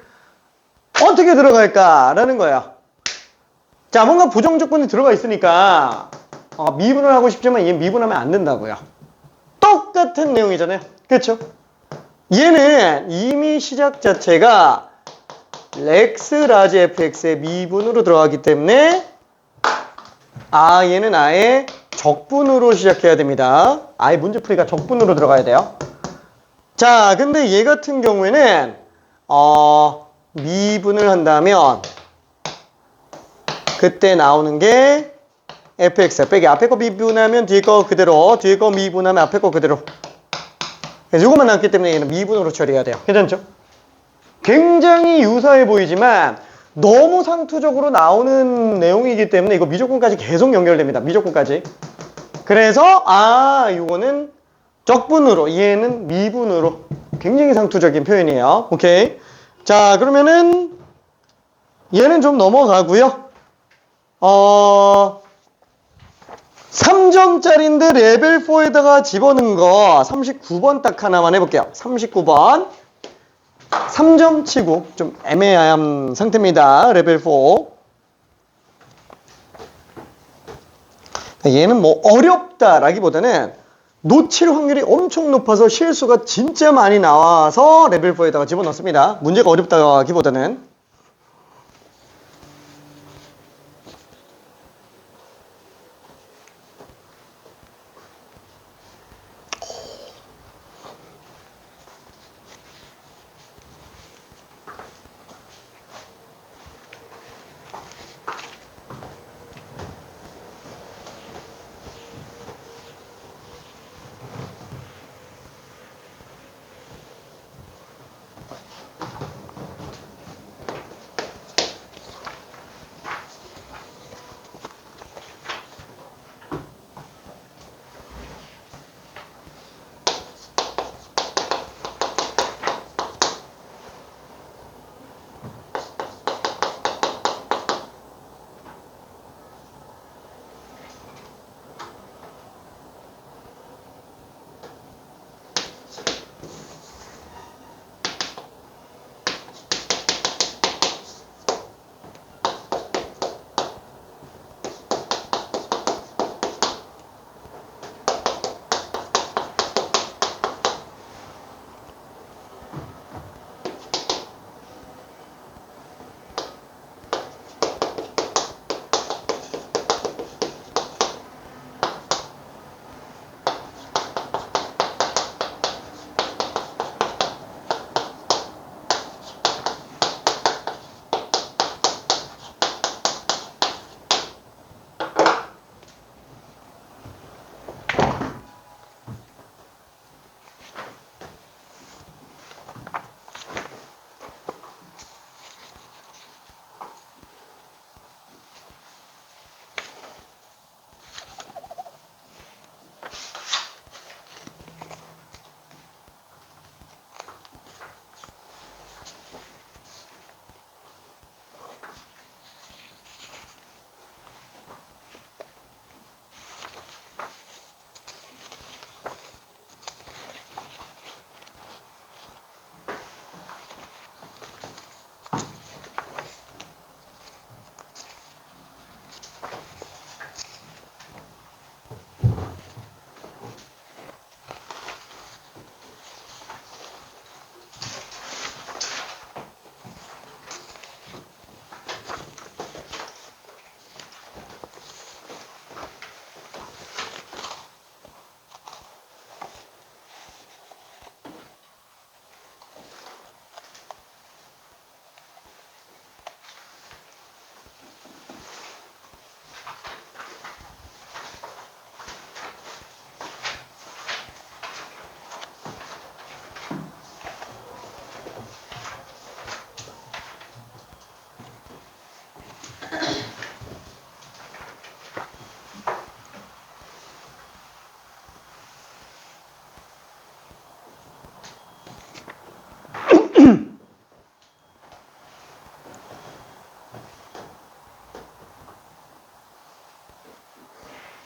어떻게 들어갈까라는 거예요. 자, 뭔가 부정 조건이 들어가 있으니까 미분을 하고 싶지만 얘 미분하면 안 된다고요. 똑같은 내용이잖아요. 그렇죠? 얘는 이미 시작 자체가 x 라지 fx의 미분으로 들어가기 때문에 얘는 아예 적분으로 시작해야 됩니다. 아예 문제풀이가 적분으로 들어가야 돼요. 자, 근데 얘 같은 경우에는 미분을 한다면 그때 나오는 게 fx 빼기 앞에 거 미분하면 뒤에 거 그대로, 뒤에 거 미분하면 앞에 거 그대로. 그래서 이것만 남기 때문에 얘는 미분으로 처리해야 돼요. 괜찮죠? 굉장히 유사해 보이지만 너무 상투적으로 나오는 내용이기 때문에 이거 미조건까지 계속 연결됩니다. 미조건까지. 그래서 이거는 적분으로, 얘는 미분으로. 굉장히 상투적인 표현이에요. 오케이. 자, 그러면은 얘는 좀 넘어가고요. 3점짜리인데 레벨 4에다가 집어넣은 거 39번 딱 하나만 해볼게요. 39번 3점 치고 좀 애매한 상태입니다. 레벨 4. 얘는 뭐 어렵다라기보다는 놓칠 확률이 엄청 높아서 실수가 진짜 많이 나와서 레벨 4에다가 집어넣습니다. 문제가 어렵다기보다는.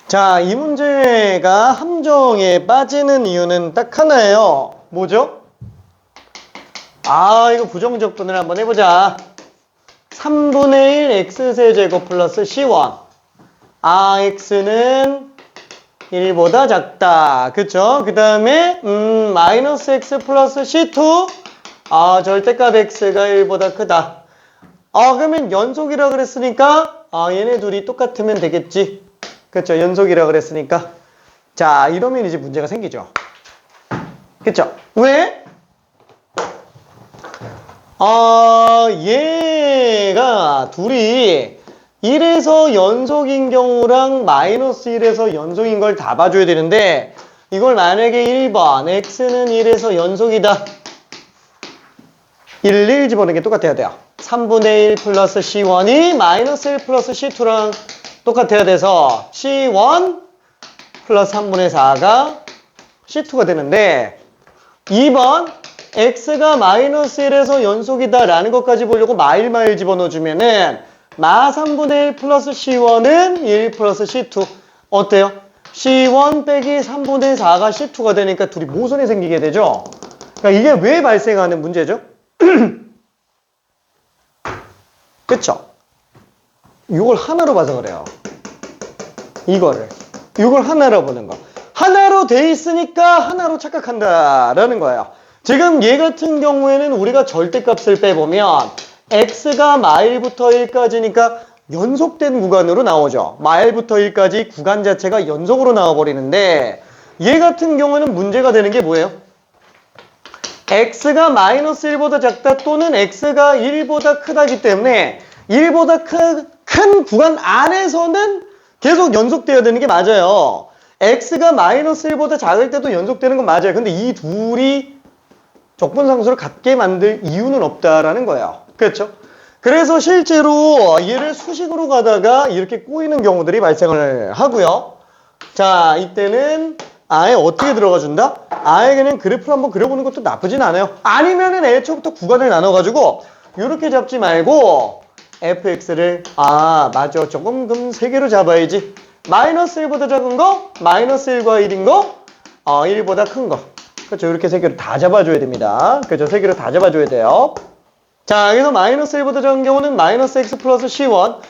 자, 이 문제가 함정에 빠지는 이유는 딱 하나예요. 뭐죠? 이거 부정적분을 한번 해보자. 3분의 1 x세제곱 플러스 c1. x는 1보다 작다. 그쵸? 그 다음에 마이너스 x 플러스 c2. 절대값 x가 1보다 크다. 그러면 연속이라 그랬으니까 얘네 둘이 똑같으면 되겠지. 그쵸? 연속이라 그랬으니까. 자, 이러면 이제 문제가 생기죠. 그쵸? 왜? 얘가 둘이 1에서 연속인 경우랑 마이너스 1에서 연속인 걸 다 봐줘야 되는데, 이걸 만약에 1번 x는 1에서 연속이다. 1 집어넣는 게 똑같아야 돼요. 3분의 1 플러스 c1이 마이너스 1 플러스 c2랑 똑같아야 돼서 c1 플러스 3분의 4가 c2가 되는데, 2번 x가 마이너스 1에서 연속이다 라는 것까지 보려고 마일 집어넣어주면은 마 3분의 1 플러스 c1은 1 플러스 c2. 어때요? c1 빼기 3분의 4가 c2가 되니까 둘이 모순이 생기게 되죠. 그러니까 이게 왜 발생하는 문제죠? 그쵸? 이걸 하나로 봐서 그래요. 이걸 하나로 보는 거. 하나로 돼 있으니까 하나로 착각한다라는 거예요. 지금 얘 같은 경우에는 우리가 절대값을 빼보면 x가 마일부터 1까지니까 연속된 구간으로 나오죠. 마일부터 1까지 구간 자체가 연속으로 나와버리는데 얘 같은 경우는 문제가 되는 게 뭐예요? x가 마이너스 1보다 작다 또는 x가 1보다 크다기 때문에 1보다 큰 구간 안에서는 계속 연속되어야 되는 게 맞아요. x가 마이너스 1보다 작을 때도 연속되는 건 맞아요. 근데 이 둘이 적분상수를 같게 만들 이유는 없다라는 거예요. 그렇죠? 그래서 실제로 얘를 수식으로 가다가 이렇게 꼬이는 경우들이 발생을 하고요. 자, 이때는 아예 어떻게 들어가 준다? 아예 그냥 그래프를 한번 그려보는 것도 나쁘진 않아요. 아니면은 애초부터 구간을 나눠가지고 이렇게 잡지 말고 fx를 맞아. 조금 그럼 3개로 잡아야지. 마이너스 1보다 작은 거, 마이너스 1과 1인 거, 1보다 큰 거. 그렇죠. 이렇게 3개로 다 잡아줘야 됩니다. 그렇죠. 3개로 다 잡아줘야 돼요. 자, 여기서 마이너스 1보다 작은 경우는 마이너스 x 플러스 c1.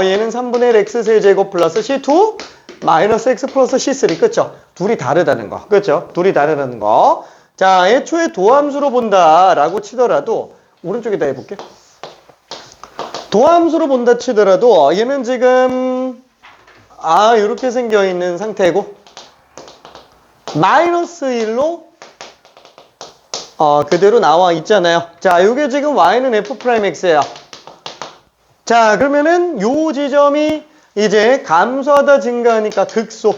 얘는 3분의 1 x 세제곱 플러스 c2. 마이너스 x 플러스 c3. 그렇죠. 둘이 다르다는 거. 그렇죠. 둘이 다르다는 거. 자, 애초에 도함수로 본다라고 치더라도 오른쪽에다 해볼게. 도함수로 본다 치더라도 얘는 지금 이렇게 생겨 있는 상태고 마이너스 1로 그대로 나와 있잖아요. 자, 요게 지금 y는 f'x예요. 자, 그러면은 요 지점이 이제 감소하다 증가하니까 극소,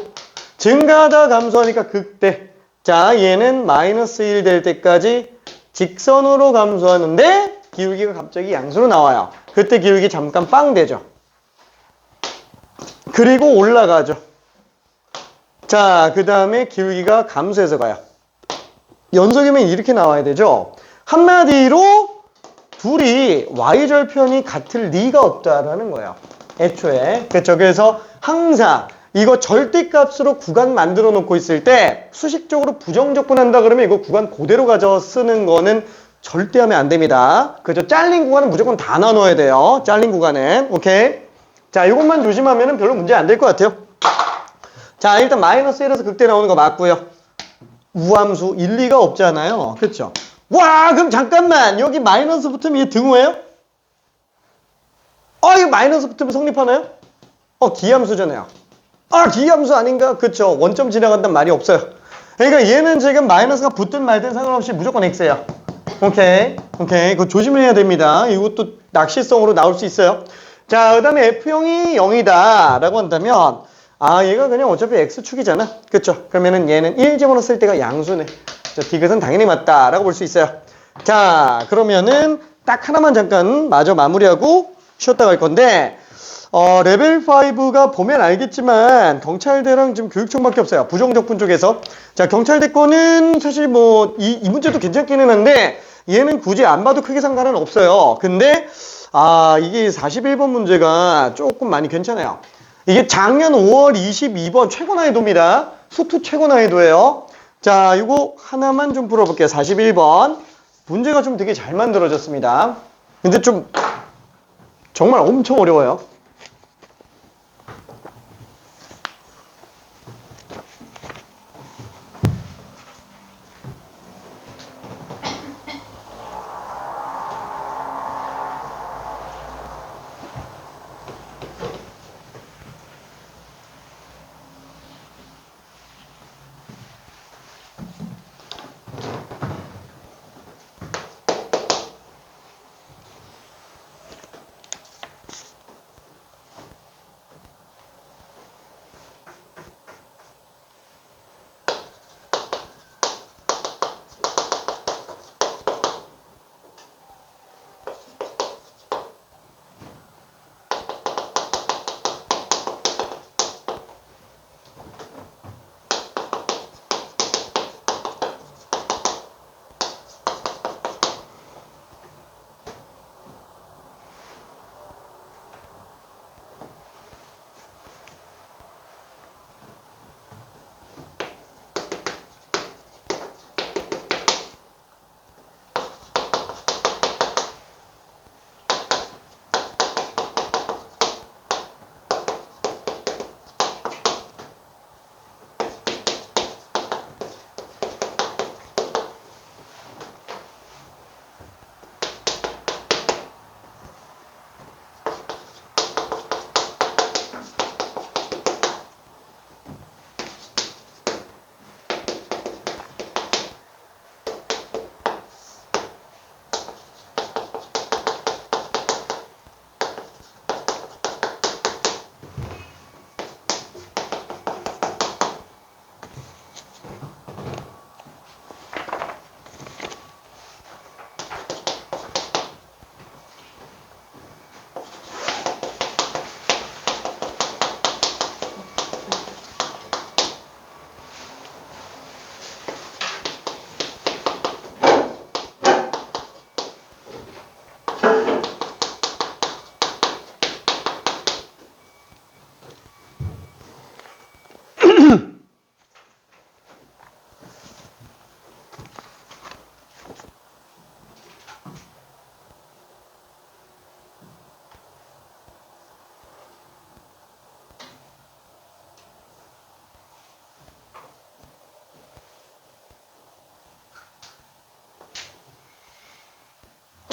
증가하다 감소하니까 극대. 자, 얘는 마이너스 1 될 때까지 직선으로 감소하는데 기울기가 갑자기 양수로 나와요. 그때 기울기 잠깐 빵 되죠. 그리고 올라가죠. 자, 그 다음에 기울기가 감소해서 가요. 연속이면 이렇게 나와야 되죠. 한마디로 둘이 y절편이 같을 리가 없다라는 거예요. 애초에. 그렇죠. 그래서 항상 이거 절대값으로 구간 만들어 놓고 있을 때 수식적으로 부정적분한다 그러면 이거 구간 그대로 가져 쓰는 거는 절대 하면 안 됩니다. 그죠? 잘린 구간은 무조건 다 나눠야 돼요. 잘린 구간은. 오케이? 자, 이것만 조심하면 별로 문제 안 될 것 같아요. 자, 일단 마이너스 1에서 극대 나오는 거 맞고요. 우함수 일리가 없잖아요. 그렇죠? 와, 그럼 잠깐만. 여기 마이너스 붙으면 얘 등호예요? 이거 마이너스 붙으면 성립하나요? 기함수잖아요. 기함수 아닌가? 그렇죠. 원점 지나간다는 말이 없어요. 그러니까 얘는 지금 마이너스가 붙든 말든 상관없이 무조건 x예요. 오케이. 그거 조심해야 됩니다. 이것도 낚시성으로 나올 수 있어요. 자, 그 다음에 f형이 0이다 라고 한다면 얘가 그냥 어차피 x축이잖아. 그쵸? 그러면은 얘는 1 집어넣었을 때가 양수네. 자, 디귿은 당연히 맞다 라고 볼 수 있어요. 자, 그러면은 딱 하나만 잠깐 마저 마무리하고 쉬었다 갈 건데 레벨 5가 보면 알겠지만 경찰대랑 지금 교육청밖에 없어요. 부정적분 쪽에서. 자, 경찰대 거는 사실 뭐 이 문제도 괜찮기는 한데 얘는 굳이 안 봐도 크게 상관은 없어요. 근데 이게 41번 문제가 조금 많이 괜찮아요. 이게 작년 5월 22번 최고 난이도입니다. 수투 최고 난이도예요. 자, 이거 하나만 좀 풀어볼게요. 41번. 문제가 좀 되게 잘 만들어졌습니다. 근데 좀 정말 엄청 어려워요.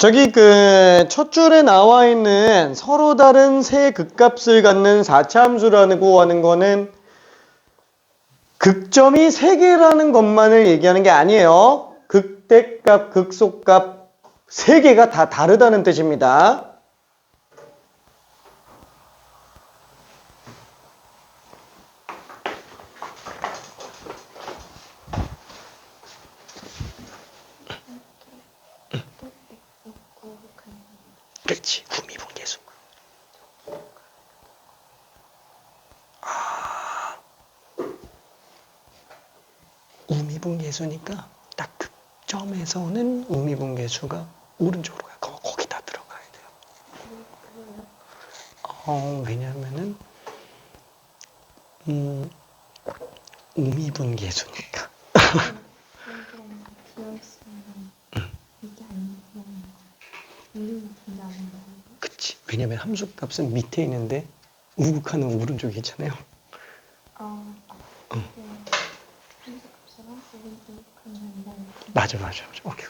저기 그 첫 줄에 나와 있는 서로 다른 세 극값을 갖는 4차 함수라고 하는 거는 극점이 3개라는 것만을 얘기하는 게 아니에요. 극대값, 극소값 3개가 다 다르다는 뜻입니다. 그렇지. 구미분계수. 우미분계수니까 딱 극점에서는 우미분계수가 오른쪽으로 가요. 거기다 들어가야 돼요. 왜냐면은 우미분계수니까. 그치. 왜냐면 함수값은 밑에 있는데 우극하는 오른쪽에 있잖아요. 맞아. 오케이.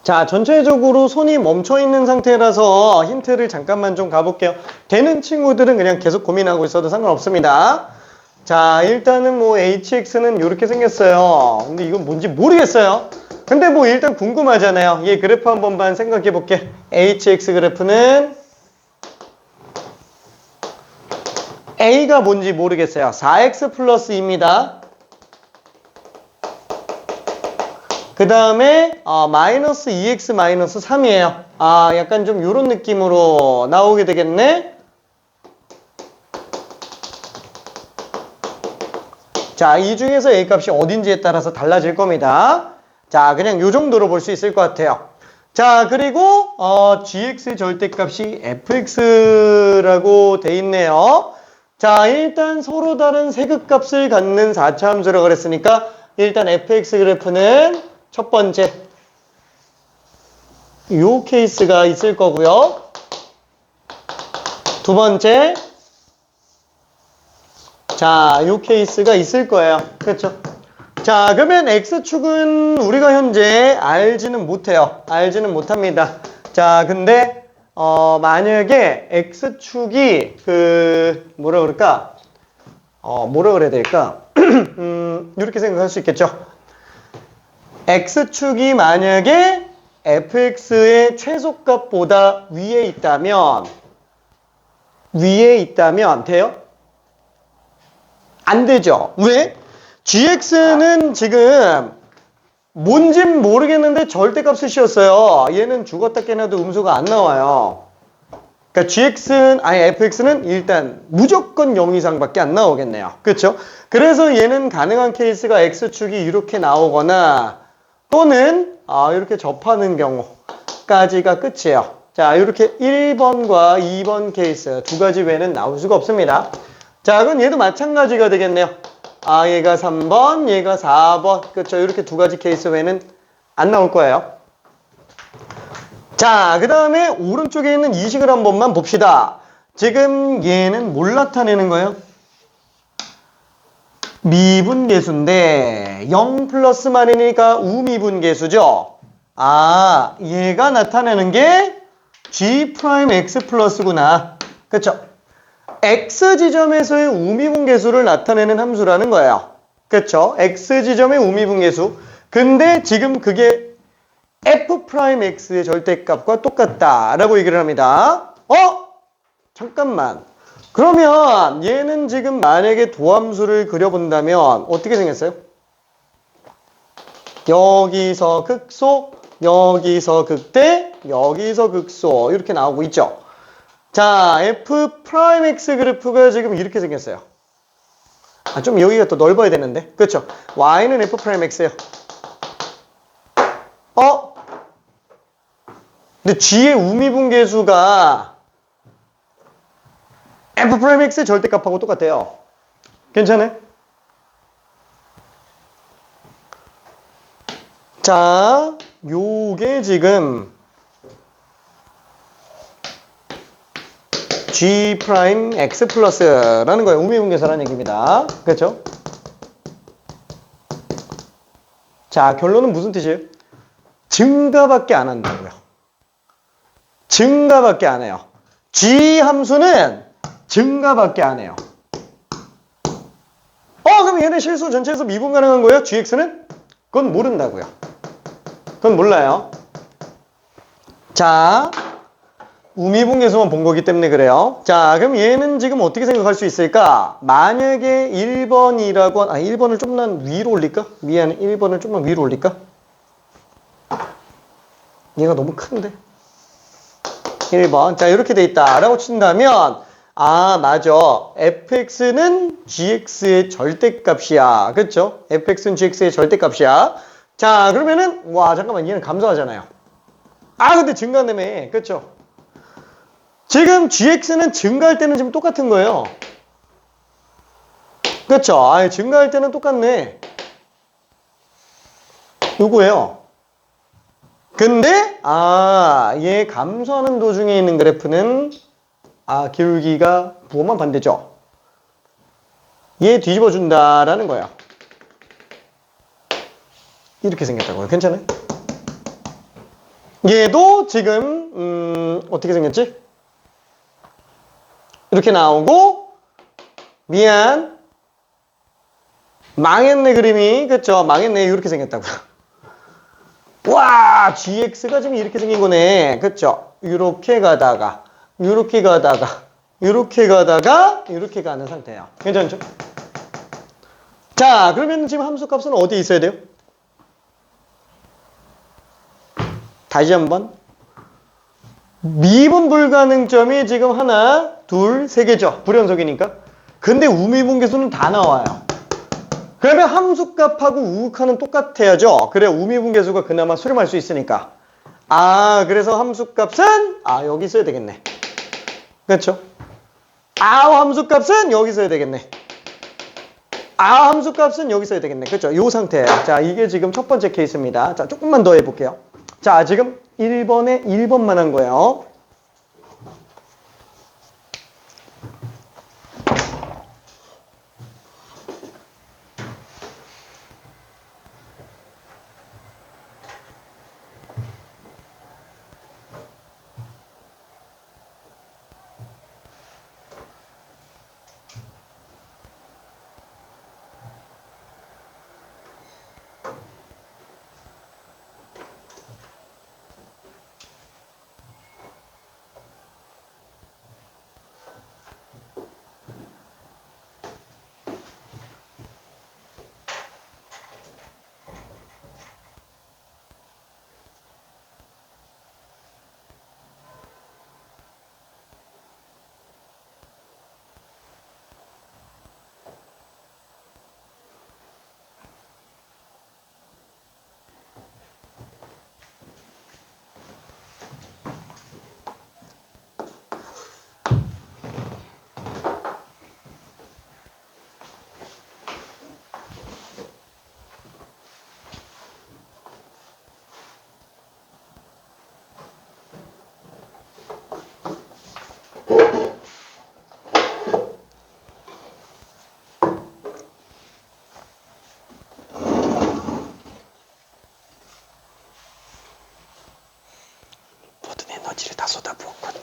자, 전체적으로 손이 멈춰있는 상태라서 힌트를 잠깐만 좀 가볼게요. 되는 친구들은 그냥 계속 고민하고 있어도 상관없습니다. 자, 일단은 뭐 hx는 이렇게 생겼어요. 근데 이건 뭔지 모르겠어요. 근데 뭐 일단 궁금하잖아요. 얘 그래프 한 번만 생각해 볼게. hx 그래프는 a가 뭔지 모르겠어요. 4x 플러스 2입니다. 그 다음에 마이너스 2x 마이너스 3이에요. 약간 좀 이런 느낌으로 나오게 되겠네. 자, 이 중에서 a 값이 어딘지에 따라서 달라질 겁니다. 자, 그냥 이 정도로 볼 수 있을 것 같아요. 자, 그리고 gx 절대값이 fx라고 돼 있네요. 자, 일단 서로 다른 세극값을 갖는 4차 함수라고 그랬으니까 일단 fx 그래프는 첫 번째 요 케이스가 있을 거고요. 두 번째 자, 요 케이스가 있을 거예요. 그렇죠? 자, 그러면 x축은 우리가 현재 알지는 못해요. 알지는 못합니다. 자, 근데 만약에 x축이 뭐라 그럴까? 뭐라 그래야 될까? 이렇게 생각할 수 있겠죠. x축이 만약에 fx의 최소값보다 위에 있다면 돼요? 안 되죠. 왜? gx는 지금 뭔진 모르겠는데 절대값을 씌웠어요. 얘는 죽었다 깨나도 음수가 안 나와요. 그러니까 fx는 일단 무조건 0 이상밖에 안 나오겠네요. 그렇죠? 그래서 얘는 가능한 케이스가 x축이 이렇게 나오거나 또는 이렇게 접하는 경우까지가 끝이에요. 자, 이렇게 1번과 2번 케이스 두 가지 외에는 나올 수가 없습니다. 자, 그럼 얘도 마찬가지가 되겠네요. 얘가 3번, 얘가 4번. 그렇죠? 이렇게 두 가지 케이스 외에는 안 나올 거예요. 자, 그 다음에 오른쪽에 있는 이 식을 한 번만 봅시다. 지금 얘는 뭘 나타내는 거예요? 미분계수인데 0 플러스 말이니까 우미분계수죠. 아, 얘가 나타내는 게 G 프라임 X 플러스구나. 그쵸? X 지점에서의 우미분계수를 나타내는 함수라는 거예요. 그쵸? X 지점의 우미분계수. 근데 지금 그게 F 프라임 X의 절대값과 똑같다라고 얘기를 합니다. 잠깐만. 그러면 얘는 지금 만약에 도함수를 그려본다면 어떻게 생겼어요? 여기서 극소, 여기서 극대, 여기서 극소 이렇게 나오고 있죠. 자, F 프라임 X 그래프가 지금 이렇게 생겼어요. 좀 여기가 더 넓어야 되는데. 그렇죠? Y는 F 프라임 X예요. 근데 G의 우미분계수가 F 프라임 X의 절대값하고 똑같아요. 괜찮아요? 자, 요게 지금 G 프라임 X 플러스라는 거예요. 우미분계수라는 얘기입니다. 그렇죠? 자, 결론은 무슨 뜻이에요? 증가밖에 안 한다고요. 증가밖에 안 해요. G 함수는 증가밖에 안 해요. 그럼 얘네 실수 전체에서 미분 가능한 거예요? GX는? 그건 모른다고요. 그건 몰라요. 자, 우미분계수만 본 거기 때문에 그래요. 자, 그럼 얘는 지금 어떻게 생각할 수 있을까? 만약에 1번이라고, 1번을 좀만 위로 올릴까? 미안해, 1번을 좀만 위로 올릴까? 얘가 너무 큰데. 1번. 자, 이렇게 돼 있다라고 친다면, 맞아. fx는 gx의 절대값이야. 그쵸? fx는 gx의 절대값이야. 자, 그러면은, 잠깐만, 얘는 감소하잖아요. 근데 증가한다며. 그쵸? 지금 gx는 증가할 때는 지금 똑같은 거예요. 그쵸? 증가할 때는 똑같네. 요거예요. 근데 얘 감소하는 도중에 있는 그래프는 기울기가 부호만 반대죠. 얘 뒤집어 준다라는 거야. 이렇게 생겼다고요. 괜찮아요? 얘도 지금 어떻게 생겼지? 이렇게 나오고 미안 망했네 그림이. 그쵸? 망했네. 이렇게 생겼다고요. GX가 지금 이렇게 생긴 거네. 그쵸? 이렇게 가다가, 이렇게 가다가, 이렇게 가다가, 이렇게 가는 상태예요. 괜찮죠? 자, 그러면 지금 함수값은 어디에 있어야 돼요? 다시 한번. 미분 불가능점이 지금 하나, 둘, 세 개죠. 불연속이니까. 근데 우미분계수는 다 나와요. 그러면 함수값하고 우극하는 똑같아야죠. 그래 우미분계수가 그나마 수렴할 수 있으니까. 그래서 함수값은 여기 있어야 되겠네. 그렇죠? 함수값은 여기 있어야 되겠네. 함수값은 여기 있어야 되겠네. 그렇죠? 요 상태예요. 자, 이게 지금 첫 번째 케이스입니다. 자, 조금만 더 해볼게요. 자, 지금 1번에 1번만 한 거예요. 쏟아부었거든.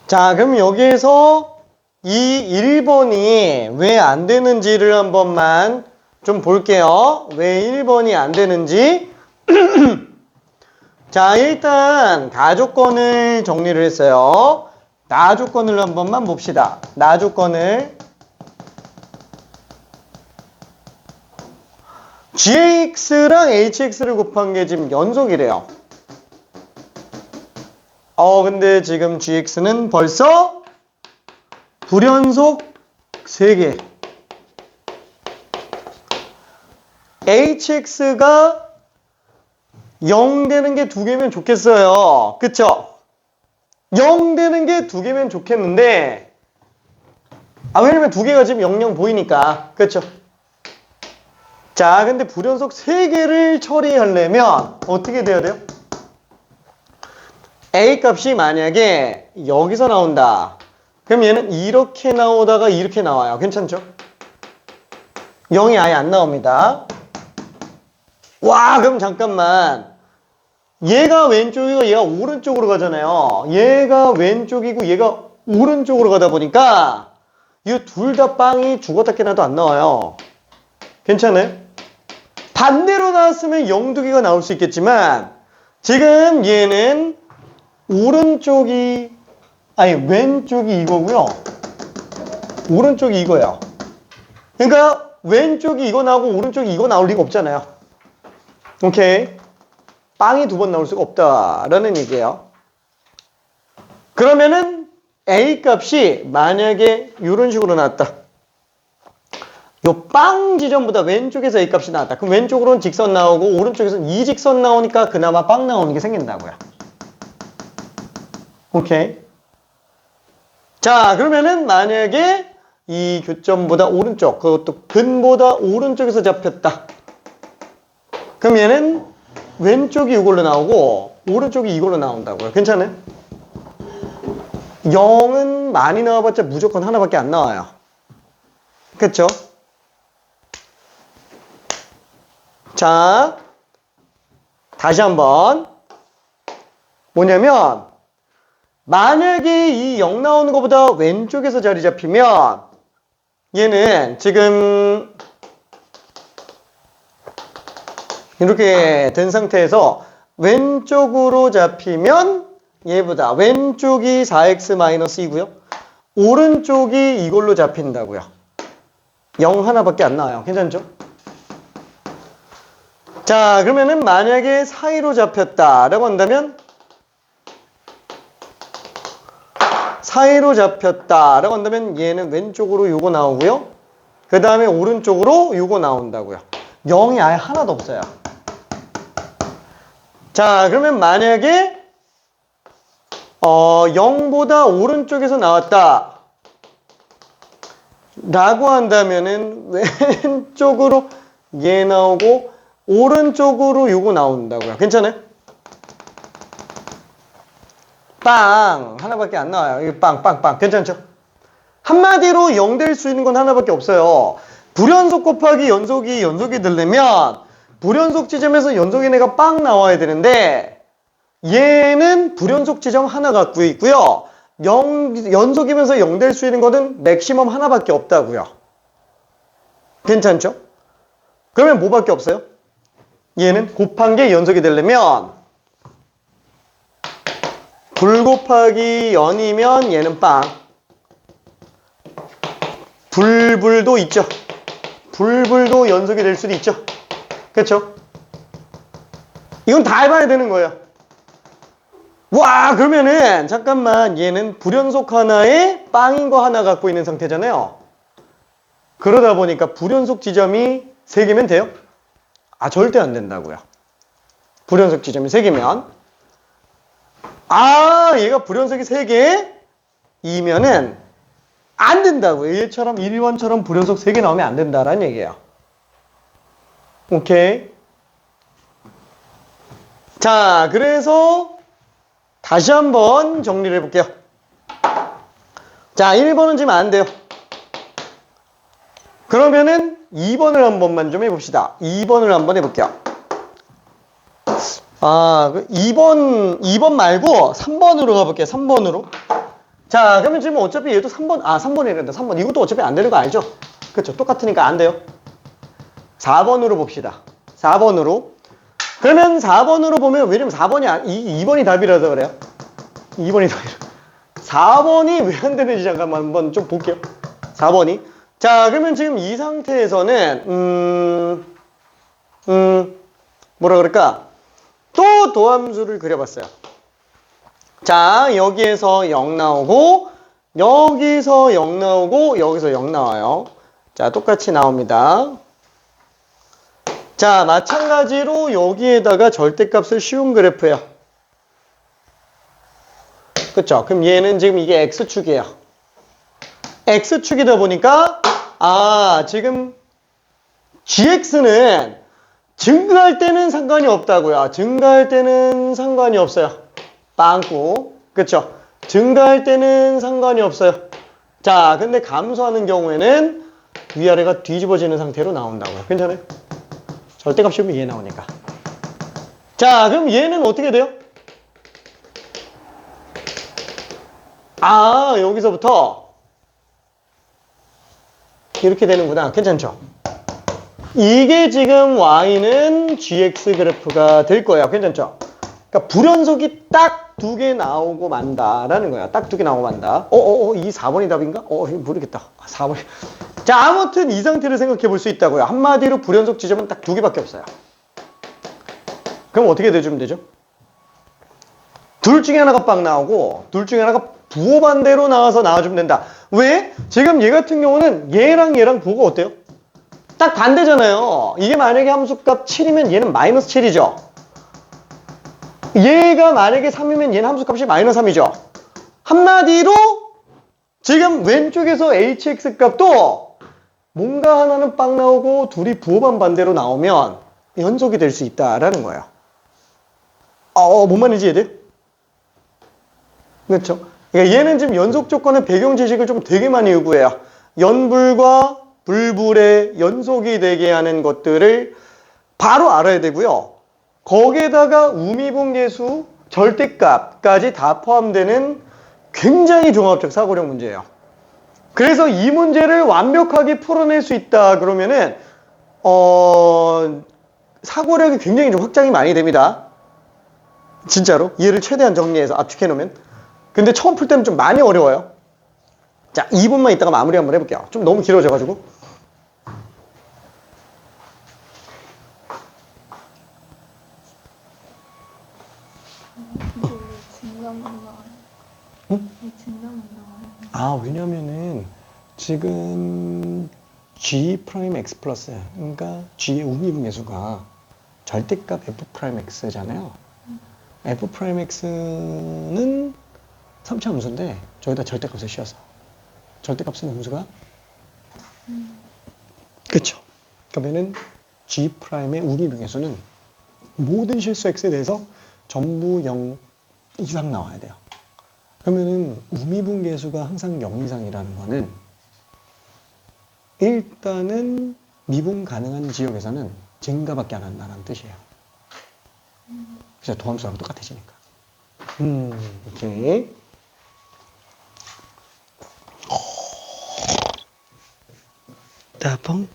자, 그럼 여기에서 이 1번이 왜 안 되는지를 한 번만 좀 볼게요. 왜 1번이 안 되는지. 자, 일단 가조건을 정리를 했어요. 나조건을 한 번만 봅시다. 나조건을. gx랑 hx를 곱한 게 지금 연속이래요. 근데 지금 gx는 벌써 불연속 3개. hx가 0 되는 게 2개면 좋겠어요. 그쵸? 0 되는 게 2개면 좋겠는데, 왜냐면 2개가 지금 00 보이니까. 그쵸? 자, 근데 불연속 3개를 처리하려면 어떻게 돼야 돼요? A 값이 만약에 여기서 나온다. 그럼 얘는 이렇게 나오다가 이렇게 나와요. 괜찮죠? 0이 아예 안 나옵니다. 와, 그럼 잠깐만. 얘가 왼쪽이고 얘가 오른쪽으로 가잖아요. 얘가 왼쪽이고 얘가 오른쪽으로 가다 보니까 이 둘 다 빵이 죽었다 깨나도 안 나와요. 괜찮아요? 반대로 나왔으면 0두개가 나올 수 있겠지만 지금 얘는 왼쪽이 이거고요. 오른쪽이 이거예요. 그러니까 왼쪽이 이거 나오고 오른쪽이 이거 나올 리가 없잖아요. 오케이. 빵이 2번 나올 수가 없다라는 얘기예요. 그러면은 A 값이 만약에 이런 식으로 나왔다. 요 빵 지점보다 왼쪽에서 A 값이 나왔다. 그럼 왼쪽으로는 직선 나오고 오른쪽에서는 이직선 나오니까 그나마 빵 나오는 게 생긴다고요. 오케이. 자, 그러면은 만약에 이 교점보다 오른쪽, 그것도 근보다 오른쪽에서 잡혔다. 그럼 얘는 왼쪽이 이걸로 나오고 오른쪽이 이걸로 나온다고요. 괜찮아요? 0은 많이 나와봤자 무조건 하나밖에 안 나와요. 그쵸? 자, 다시 한번. 뭐냐면 만약에 이 0 나오는 것보다 왼쪽에서 자리 잡히면 얘는 지금 이렇게 된 상태에서 왼쪽으로 잡히면 얘보다 왼쪽이 4x-2고요. 오른쪽이 이걸로 잡힌다고요. 0 하나밖에 안 나와요. 괜찮죠? 자, 그러면은 만약에 사이로 잡혔다라고 한다면 얘는 왼쪽으로 요거 나오고요. 그 다음에 오른쪽으로 요거 나온다고요. 0이 아예 하나도 없어요. 자, 그러면 만약에 0보다 오른쪽에서 나왔다 라고 한다면은 왼쪽으로 얘 나오고 오른쪽으로 요거 나온다고요. 괜찮아요? 빵 하나밖에 안 나와요. 이거 빵 괜찮죠? 한마디로 0 될 수 있는 건 하나밖에 없어요. 불연속 곱하기 연속이 되려면 불연속 지점에서 연속인 애가 빵 나와야 되는데 얘는 불연속 지점 하나 갖고 있고요. 연속이면서 0 될 수 있는 거는 맥시멈 하나밖에 없다고요. 괜찮죠? 그러면 뭐밖에 없어요? 얘는 곱한 게 연속이 되려면 불 곱하기 연이면 얘는 빵. 불불도 있죠. 불불도 연속이 될 수도 있죠. 그렇죠? 이건 다 해봐야 되는 거예요. 와, 그러면은 잠깐만, 얘는 불연속 하나에 빵인 거 하나 갖고 있는 상태잖아요. 그러다 보니까 불연속 지점이 3개면 돼요? 아, 절대 안 된다고요. 불연속 지점이 3개면. 아, 얘가 불연속이 3개이면은 안 된다고요. 얘처럼 1번처럼 불연속 3개 나오면 안 된다라는 얘기예요. 오케이. 자, 그래서 다시 한번 정리를 해볼게요. 자, 1번은 지금 안 돼요. 그러면은 2번을 한 번만 좀 해봅시다. 2번을 한번 해볼게요. 아, 2번 말고 3번으로 가볼게요. 3번으로. 자, 그러면 지금 어차피 얘도 3번이란다. 3번. 이것도 어차피 안 되는 거 알죠? 그렇죠. 똑같으니까 안 돼요. 4번으로 봅시다. 4번으로. 그러면 4번으로 보면, 왜냐면 2번이 답이라서 그래요. 2번이 답이라. 4번이 왜 안 되는지 잠깐만 한번 좀 볼게요. 4번이. 자, 그러면 지금 이 상태에서는, 뭐라 그럴까? 또 도함수를 그려봤어요. 자, 여기에서 0 나오고, 여기서 0 나오고, 여기서 0 나와요. 자, 똑같이 나옵니다. 자, 마찬가지로 여기에다가 절대값을 씌운 그래프예요. 그쵸? 그럼 얘는 지금 이게 X축이에요. X축이다 보니까, 지금 GX는 증가할 때는 상관이 없다고요. 증가할 때는 상관이 없어요. 빵꾸. 그쵸? 증가할 때는 상관이 없어요. 자, 근데 감소하는 경우에는 위아래가 뒤집어지는 상태로 나온다고요. 괜찮아요? 절대값 씌우면 얘 나오니까. 자, 그럼 얘는 어떻게 돼요? 여기서부터 이렇게 되는구나. 괜찮죠? 이게 지금 Y는 GX 그래프가 될 거예요. 괜찮죠? 그러니까 불연속이 딱 2개 나오고 만다라는 거야. 딱 2개 나오고 만다. 이 4번이 답인가? 모르겠다. 4번이. 자, 아무튼 이 상태를 생각해 볼 수 있다고요. 한마디로 불연속 지점은 딱 2개밖에 없어요. 그럼 어떻게 내주면 되죠? 둘 중에 하나가 빵 나오고, 둘 중에 하나가 부호 반대로 나와서 나와주면 된다. 왜? 지금 얘 같은 경우는 얘랑 부호가 어때요? 딱 반대잖아요. 이게 만약에 함수값 7이면 얘는 마이너스 7이죠. 얘가 만약에 3이면 얘는 함수값이 마이너스 3이죠. 한마디로 지금 왼쪽에서 hx 값도 뭔가 하나는 빵 나오고 둘이 부호만 반대로 나오면 연속이 될 수 있다라는 거예요. 뭔 말인지 이해돼? 그렇죠? 그러니까 얘는 지금 연속 조건의 배경 지식을 좀 되게 많이 요구해요. 연불과 불불의 연속이 되게 하는 것들을 바로 알아야 되고요. 거기에다가 우미분계수, 절대값까지 다 포함되는 굉장히 종합적 사고력 문제예요. 그래서 이 문제를 완벽하게 풀어낼 수 있다 그러면은 사고력이 굉장히 좀 확장이 많이 됩니다. 진짜로 얘를 최대한 정리해서 압축해 놓으면. 근데 처음 풀 때는 좀 많이 어려워요. 자, 2분만 있다가 마무리 한번 해볼게요. 좀 너무 길어져가지고. 응? 왜냐면은 지금 G 프라임 X 플러스, 그러니까 G의 우미분계수가 절대값 F 프라임 X잖아요. F 프라임 X는 3차 함수인데 저기다 절대값을 씌워서 절대값은 함수가 그쵸? 그러면은 G 프라임의 우미분계수는 모든 실수 X에 대해서 전부 0 이상 나와야 돼요. 그러면은 우미분계수가 항상 0 이상이라는 거는 일단은 미분 가능한 지역에서는 증가밖에 안 한다는 뜻이에요. 그래서 도함수랑 똑같아지니까. 오케이. 따봉.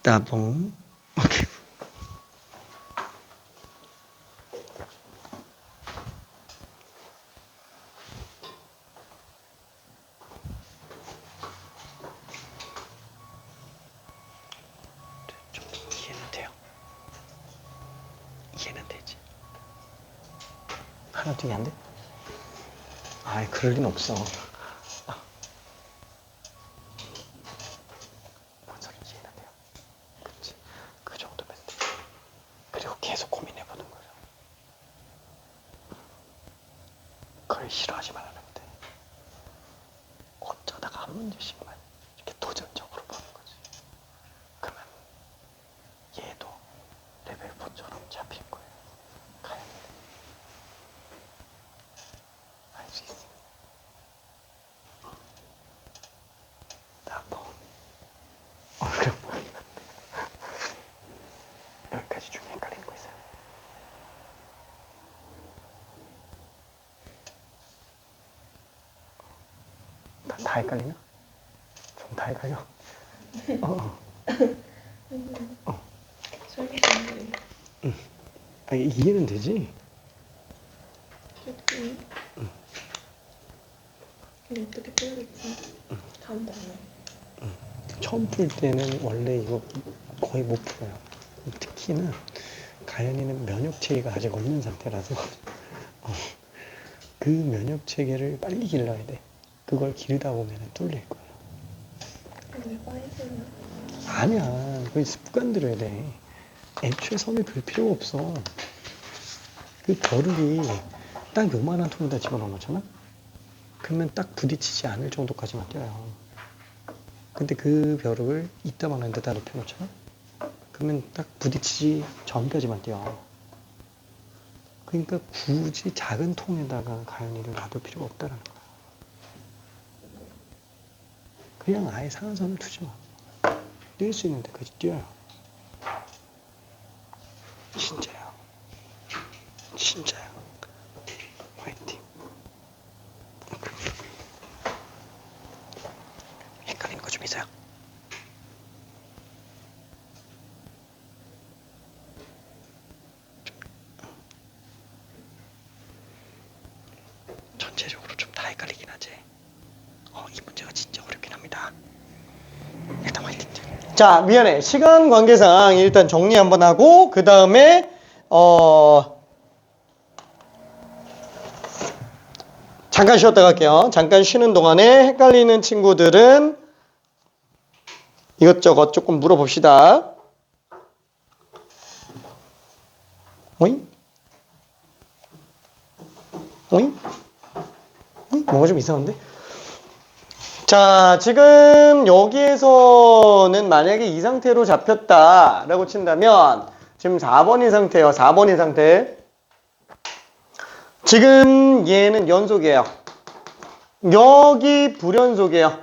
따봉. 오케이. 좀 이해는 돼요. 이해는 되지. 하나도 이해 안 돼? 아이, 그럴 리는 없어. 뭔 소리인지 이해는 돼요. 그치? 그 정도면 돼. 그리고 계속 고민해보는 거죠. 그걸 싫어하지 말라는 데 어쩌다가 한 문제씩만 이렇게 도전적으로 보는 거지. 그러면 얘도 레벨 4처럼 잡힐 거예요. 가야 돼. 알 수 있어. 나 뭐. 그럼 여기까지 중에 헷갈리는 거 있어요. 다 헷갈리나? 좀 다 헷갈려? 설계되는 아니, 이해는 되지? 근데 어떻게 풀겠지? 다음도 안 해. 처음 풀 때는 원래 이거 거의 못 풀어요. 특히나 가연이는 면역 체계가 아직 없는 상태라서 그 면역 체계를 빨리 길러야 돼. 그걸 기르다 보면 뚫릴 거야. 왜 빠이세요? 아니야, 그거 습관 들여야 돼. 애초에 섬에 별 필요가 없어. 그 벼룩이 딱 요만한 통에다 집어넣어놓잖아? 그러면 딱 부딪히지 않을 정도까지만 떼어요. 근데 그 벼룩을 이따만한 데다 높여놓잖아? 그러면 딱 부딪히지 전까지만 떼어. 그러니까 굳이 작은 통에다가 가연이를 놔둘 필요가 없다는 거야. 그냥 아예 상한선을 두지 마. 뛸 수 있는 데까지 뛰어요. 진짜야. 진짜야. 화이팅. 헷갈리는 거 좀 있어요? 전체적으로 좀 다 헷갈리긴 하지. 이 문제가 진짜 어렵긴 합니다. 일단 화이팅. 자, 미안해. 시간 관계상 일단 정리 한번 하고 그 다음에 잠깐 쉬었다 갈게요. 잠깐 쉬는 동안에 헷갈리는 친구들은 이것저것 조금 물어봅시다. 오잉? 오잉? 뭔가 좀 이상한데? 자, 지금 여기에서는 만약에 이 상태로 잡혔다라고 친다면 지금 4번인 상태예요. 4번인 상태. 지금 얘는 연속이에요. 여기 불연속이에요.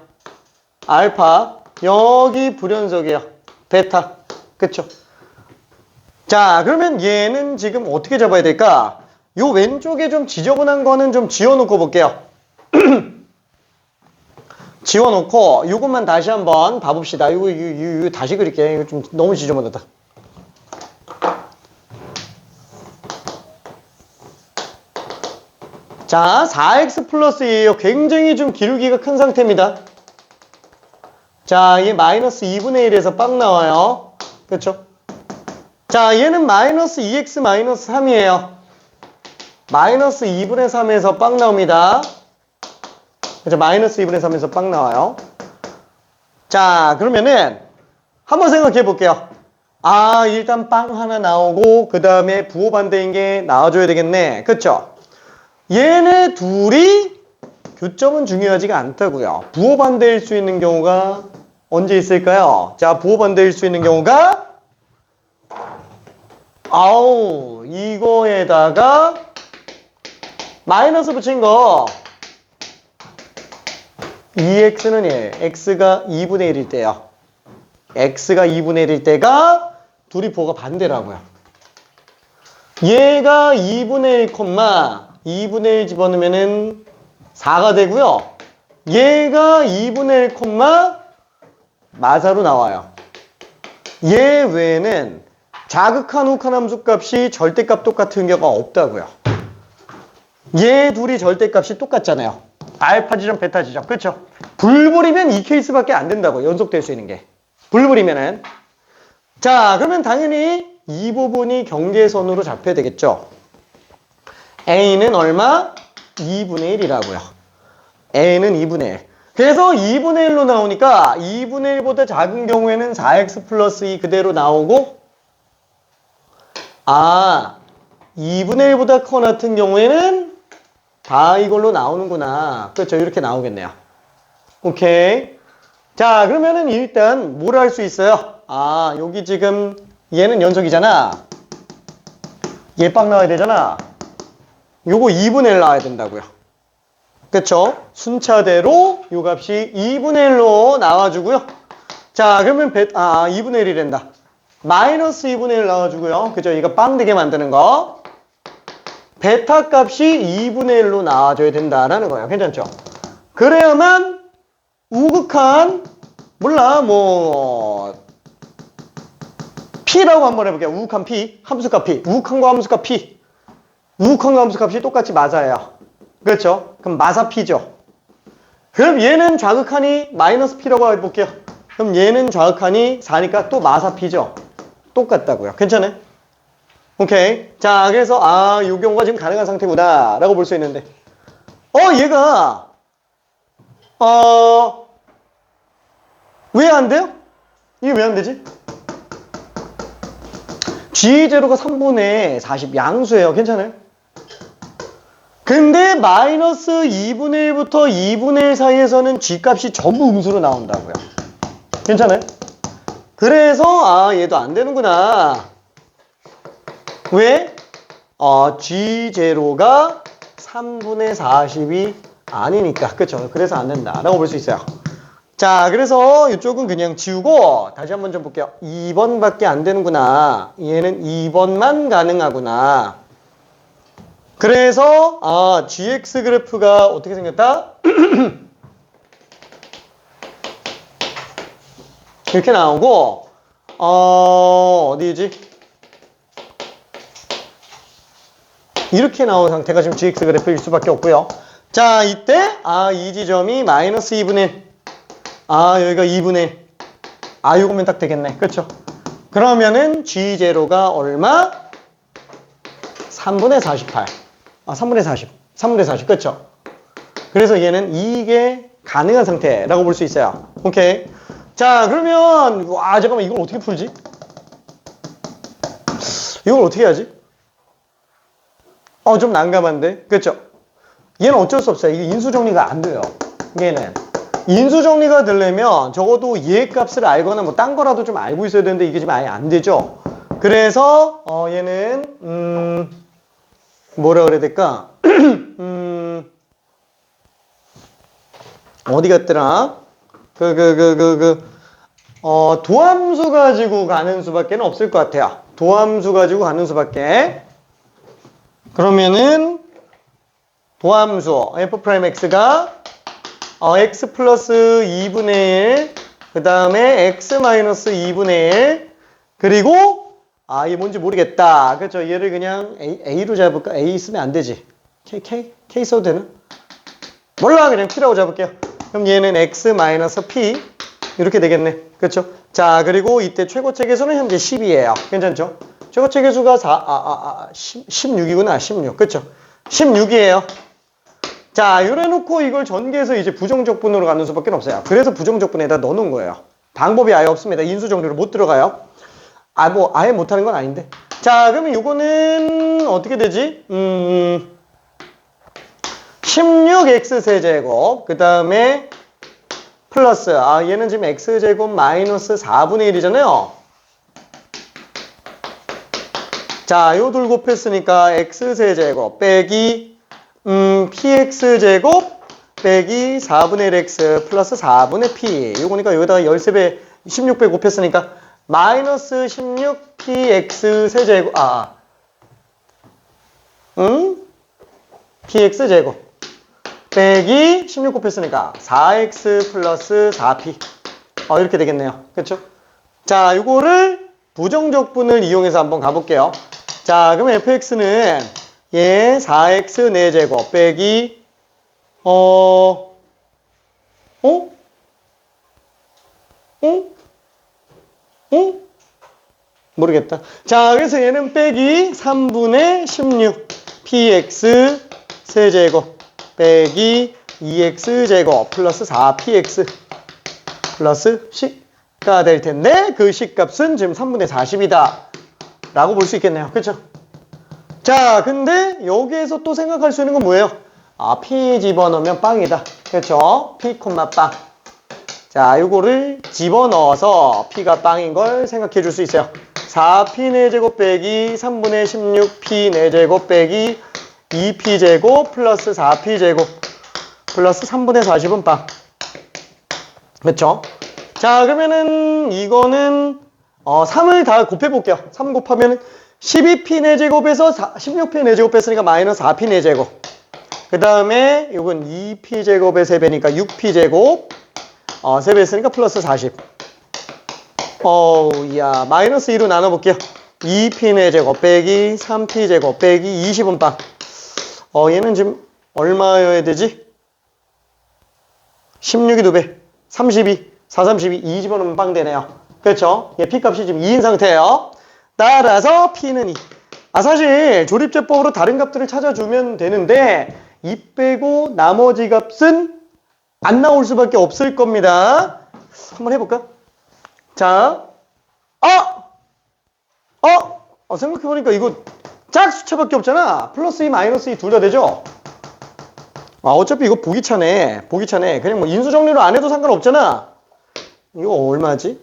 알파. 여기 불연속이에요. 베타. 그쵸? 자, 그러면 얘는 지금 어떻게 잡아야 될까? 요 왼쪽에 좀 지저분한 거는 좀 지워놓고 볼게요. 지워놓고 이것만 다시 한번 봐봅시다. 이거 다시 그릴게. 이거 좀 너무 지저분하다. 자, 4x 플러스 2예요. 굉장히 좀 기울기가 큰 상태입니다. 자, 얘 마이너스 2분의 1에서 빵 나와요. 그렇죠? 자, 얘는 마이너스 2x 마이너스 3이에요. 마이너스 2분의 3에서 빵 나옵니다. 그렇죠? 마이너스 2분의 3에서 빵 나와요. 자, 그러면은 한번 생각해 볼게요. 아, 일단 빵 하나 나오고 그 다음에 부호 반대인 게 나와줘야 되겠네. 그쵸? 얘네 둘이 교점은 중요하지가 않다고요. 부호 반대일 수 있는 경우가 언제 있을까요? 자, 부호 반대일 수 있는 경우가 이거에다가 마이너스 붙인 거 2x는 1, x가 2분의 1일 때요. x가 2분의 1일 때가 둘이 부호가 반대라고요. 얘가 2분의 1, 2분의 1 집어넣으면은 4가 되고요. 얘가 2분의 1, 마사로 나와요. 얘 외에는 자극한 우칸 함수값이 절대값 똑같은 경우가 없다고요. 얘 둘이 절대값이 똑같잖아요. 알파 지점, 베타 지점. 그렇죠? 불불이면 이 케이스밖에 안 된다고. 연속될 수 있는 게. 불불이면은. 자, 그러면 당연히 이 부분이 경계선으로 잡혀야 되겠죠. A는 얼마? 2분의 1이라고요. A는 2분의 1. 그래서 2분의 1로 나오니까 2분의 1보다 작은 경우에는 4x 플러스 2 그대로 나오고 2분의 1보다 커 같은 경우에는 다 이걸로 나오는구나. 그렇죠. 이렇게 나오겠네요. 오케이. 자, 그러면은 일단 뭘 할 수 있어요? 여기 지금 얘는 연속이잖아. 얘 빡 나와야 되잖아. 요거 2분의 1 나와야 된다고요. 그쵸? 순차대로 요 값이 2분의 1로 나와주고요. 자, 그러면 2분의 1이 된다. 마이너스 2분의 1 나와주고요. 그죠? 이거 빵 되게 만드는 거. 베타 값이 2분의 1로 나와줘야 된다라는 거예요. 괜찮죠? 그래야만 우극한 P라고 한번 해볼게요. 우극한 P, 함수값 P, 우극한과 함수값 P. 우극한과 함수값이 똑같이 맞아요. 그렇죠? 그럼 마사 P죠. 그럼 얘는 좌극한이 마이너스 P라고 해볼게요. 그럼 얘는 좌극한이 4니까 또 마사 P죠. 똑같다고요. 괜찮아요? 오케이. 자, 그래서 이 경우가 지금 가능한 상태구나 라고 볼 수 있는데 얘가 왜 안 돼요? 이게 왜 안 되지? G0가 3분의 40 양수예요. 괜찮아요? 근데 마이너스 2분의 1부터 2분의 1 사이에서는 G값이 전부 음수로 나온다고요. 괜찮아요? 그래서 얘도 안 되는구나. 왜? G0가 3분의 40이 아니니까. 그쵸? 그래서 안 된다라고 볼 수 있어요. 자, 그래서 이쪽은 그냥 지우고 다시 한번 좀 볼게요. 2번밖에 안 되는구나. 얘는 2번만 가능하구나. 그래서 GX 그래프가 어떻게 생겼다? 이렇게 나오고 어디지? 이렇게 나온 상태가 지금 GX 그래프일 수밖에 없고요. 자, 이때 이 지점이 마이너스 2분의 1. 여기가 2분의 1. 요거면 딱 되겠네. 그렇죠? 그러면은 G0가 얼마? 3분의 48. 3분의 40. 3분의 40. 그렇죠? 그래서 얘는 이게 가능한 상태라고 볼 수 있어요. 오케이. 자, 그러면 잠깐만 이걸 어떻게 풀지? 이걸 어떻게 하지? 좀 난감한데. 그렇죠? 얘는 어쩔 수 없어요. 이게 인수 정리가 안 돼요. 얘는 인수 정리가 되려면 적어도 얘 값을 알거나 뭐 딴 거라도 좀 알고 있어야 되는데 이게 지금 아예 안 되죠. 그래서 얘는 뭐라 그래야 될까? 어디 갔더라? 도함수 가지고 가는 수밖에 없을 것 같아요. 도함수 가지고 가는 수밖에. 그러면은 도함수 f'x가 x 플러스 2분의 1, 그 다음에 x 마이너스 2분의 1, 그리고 이게 뭔지 모르겠다. 그렇죠? 얘를 그냥 A로 잡을까? A 쓰면 안 되지. K 써도 되나? 몰라, 그냥 P라고 잡을게요. 그럼 얘는 x 마이너스 P 이렇게 되겠네. 그렇죠? 자, 그리고 이때 최고체계수는 현재 10이에요. 괜찮죠? 최고체계수가 16이구나. 16. 그렇죠? 16이에요. 자, 이래 놓고 이걸 전개해서 이제 부정적분으로 가는 수밖에 없어요. 그래서 부정적분에다 넣어놓은 거예요. 방법이 아예 없습니다. 인수 정리로 못 들어가요. 아예 못하는 건 아닌데. 자, 그러면 요거는 어떻게 되지? 16x 세제곱, 그 다음에 플러스, 얘는 지금 x제곱 마이너스 4분의 1이잖아요. 자, 요 둘 곱했으니까 x세제곱 빼기 px제곱 빼기 4분의 1x 플러스 4분의 p. 요거니까 여기다가 13배, 16배 곱했으니까 마이너스 16px 세제곱, px제곱 빼기 16 곱했으니까 4x 플러스 4p. 이렇게 되겠네요. 그렇죠? 자, 요거를 부정적분을 이용해서 한번 가볼게요. 자, 그럼 fx는 얘 4x 4제곱 빼기 모르겠다. 자, 그래서 얘는 빼기 3분의 16 px 세제곱 빼기 2x제곱 플러스 4px 플러스 10가 될 텐데 그 10값은 지금 3분의 40이다 라고 볼 수 있겠네요. 그렇죠? 자, 근데 여기에서 또 생각할 수 있는 건 뭐예요? 아, p 집어넣으면 빵이다. 그렇죠? p, 빵. 자, 요거를 집어넣어서 p가 빵인 걸 생각해 줄 수 있어요. 4p 4제곱 빼기 3분의 16p 4제곱 빼기 2p제곱 플러스 4p제곱 플러스 3분의 40은 빵. 그렇죠? 자, 그러면은 이거는 3을 다 곱해볼게요. 3 곱하면 12p 4제곱에서 16p 4제곱 뺐으니까 마이너스 4p 4제곱. 그 다음에 이건 2p제곱의 3배니까 6p제곱 3배 했으니까 플러스 40. 야, 마이너스 2로 나눠볼게요. 2p 4제곱 빼기 3p제곱 빼기 20은 빵. 얘는 지금 얼마여야 되지? 16이 2배. 32. 4, 32. 2 집어넣으면 빵 되네요. 그렇죠? 얘 p값이 지금 2인 상태예요. 따라서 p는 2. 사실 조립제법으로 다른 값들을 찾아주면 되는데 2 빼고 나머지 값은 안 나올 수밖에 없을 겁니다. 한번 해볼까? 자, 생각해보니까 이거 짝수차밖에 없잖아. 플러스 2, 마이너스 2 둘 다 되죠? 어차피 이거 보기 차네. 그냥 뭐 인수 정리로 안 해도 상관없잖아. 이거 얼마지?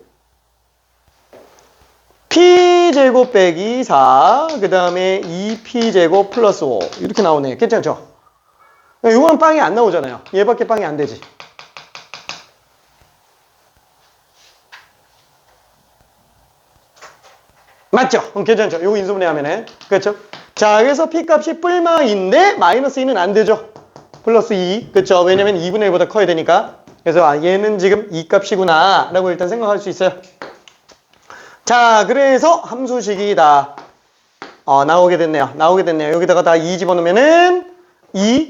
p제곱 빼기 4, 그 다음에 2p제곱 플러스 5 이렇게 나오네. 괜찮죠? 이거는 빵이 안 나오잖아요. 얘밖에 빵이 안 되지. 맞죠? 괜찮죠? 요거 인수분해 하면은. 그렇죠? 자, 그래서 p값이 뿔마인데 마이너스 2는 안 되죠? 플러스 2. 그렇죠? 왜냐면 2분의 1보다 커야 되니까. 그래서 얘는 지금 2값이구나 라고 일단 생각할 수 있어요. 자, 그래서 함수식이다. 나오게 됐네요. 여기다가 다 2 집어넣으면은 2.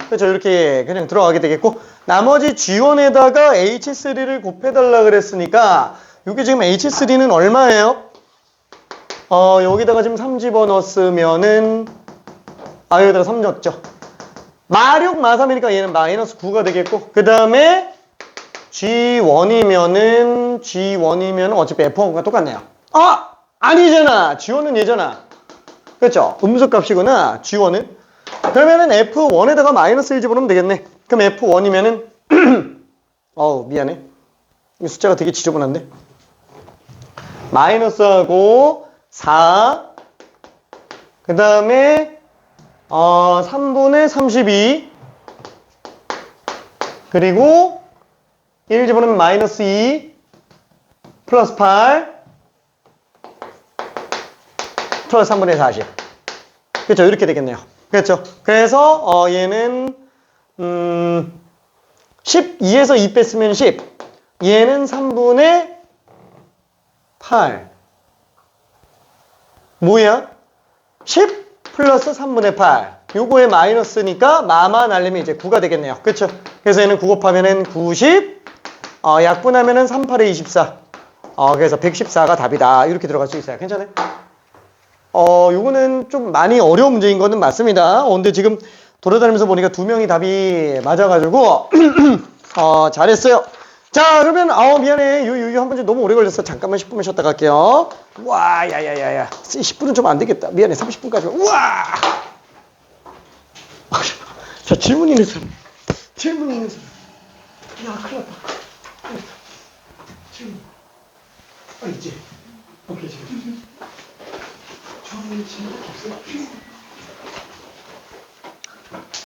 그렇죠? 이렇게 그냥 들어가게 되겠고, 나머지 G1에다가 H3를 곱해달라 그랬으니까 이게 지금 H3는 얼마예요? 여기다가 지금 3 집어넣었으면은 여기다가 3 넣었죠. 마력 마3이니까 얘는 마이너스 9가 되겠고, 그 다음에 G1이면은 어차피 F1과 똑같네요. 아니잖아. G1은 얘잖아. 그렇죠? 음수값이구나. G1은. 그러면은 F1에다가 마이너스 1 집어넣으면 되겠네. 그럼 F1이면은 미안해. 이 숫자가 되게 지저분한데. 마이너스하고 4, 그 다음에 3분의 32, 그리고 1 집어넣으면 마이너스 2, 플러스 8, 플러스 3분의 40. 그렇죠? 이렇게 되겠네요. 그렇죠? 그래서 얘는 12에서 2 뺐으면 10. 얘는 3분의 8. 뭐야? 10 플러스 3분의 8. 요거에 마이너스니까 마마 날리면 이제 9가 되겠네요. 그렇죠? 그래서 얘는 9 곱하면은 90. 약분하면은 3, 8에 24. 그래서 114가 답이다. 이렇게 들어갈 수 있어요. 괜찮아요? 요거는 좀 많이 어려운 문제인 거는 맞습니다. 근데 지금 돌아다니면서 보니까 2명이 답이 맞아가지고 잘했어요. 자, 그러면 미안해. 요 한 번째 너무 오래 걸렸어. 잠깐만 10분만 쉬었다 갈게요. 와, 야야야야. 10분은 좀 안 되겠다. 미안해. 30분까지. 우와. 자, 질문 있는 사람. 야, 큰일 났다. 질문. 이제. 오케이, 지금. 저는 질문 없어요.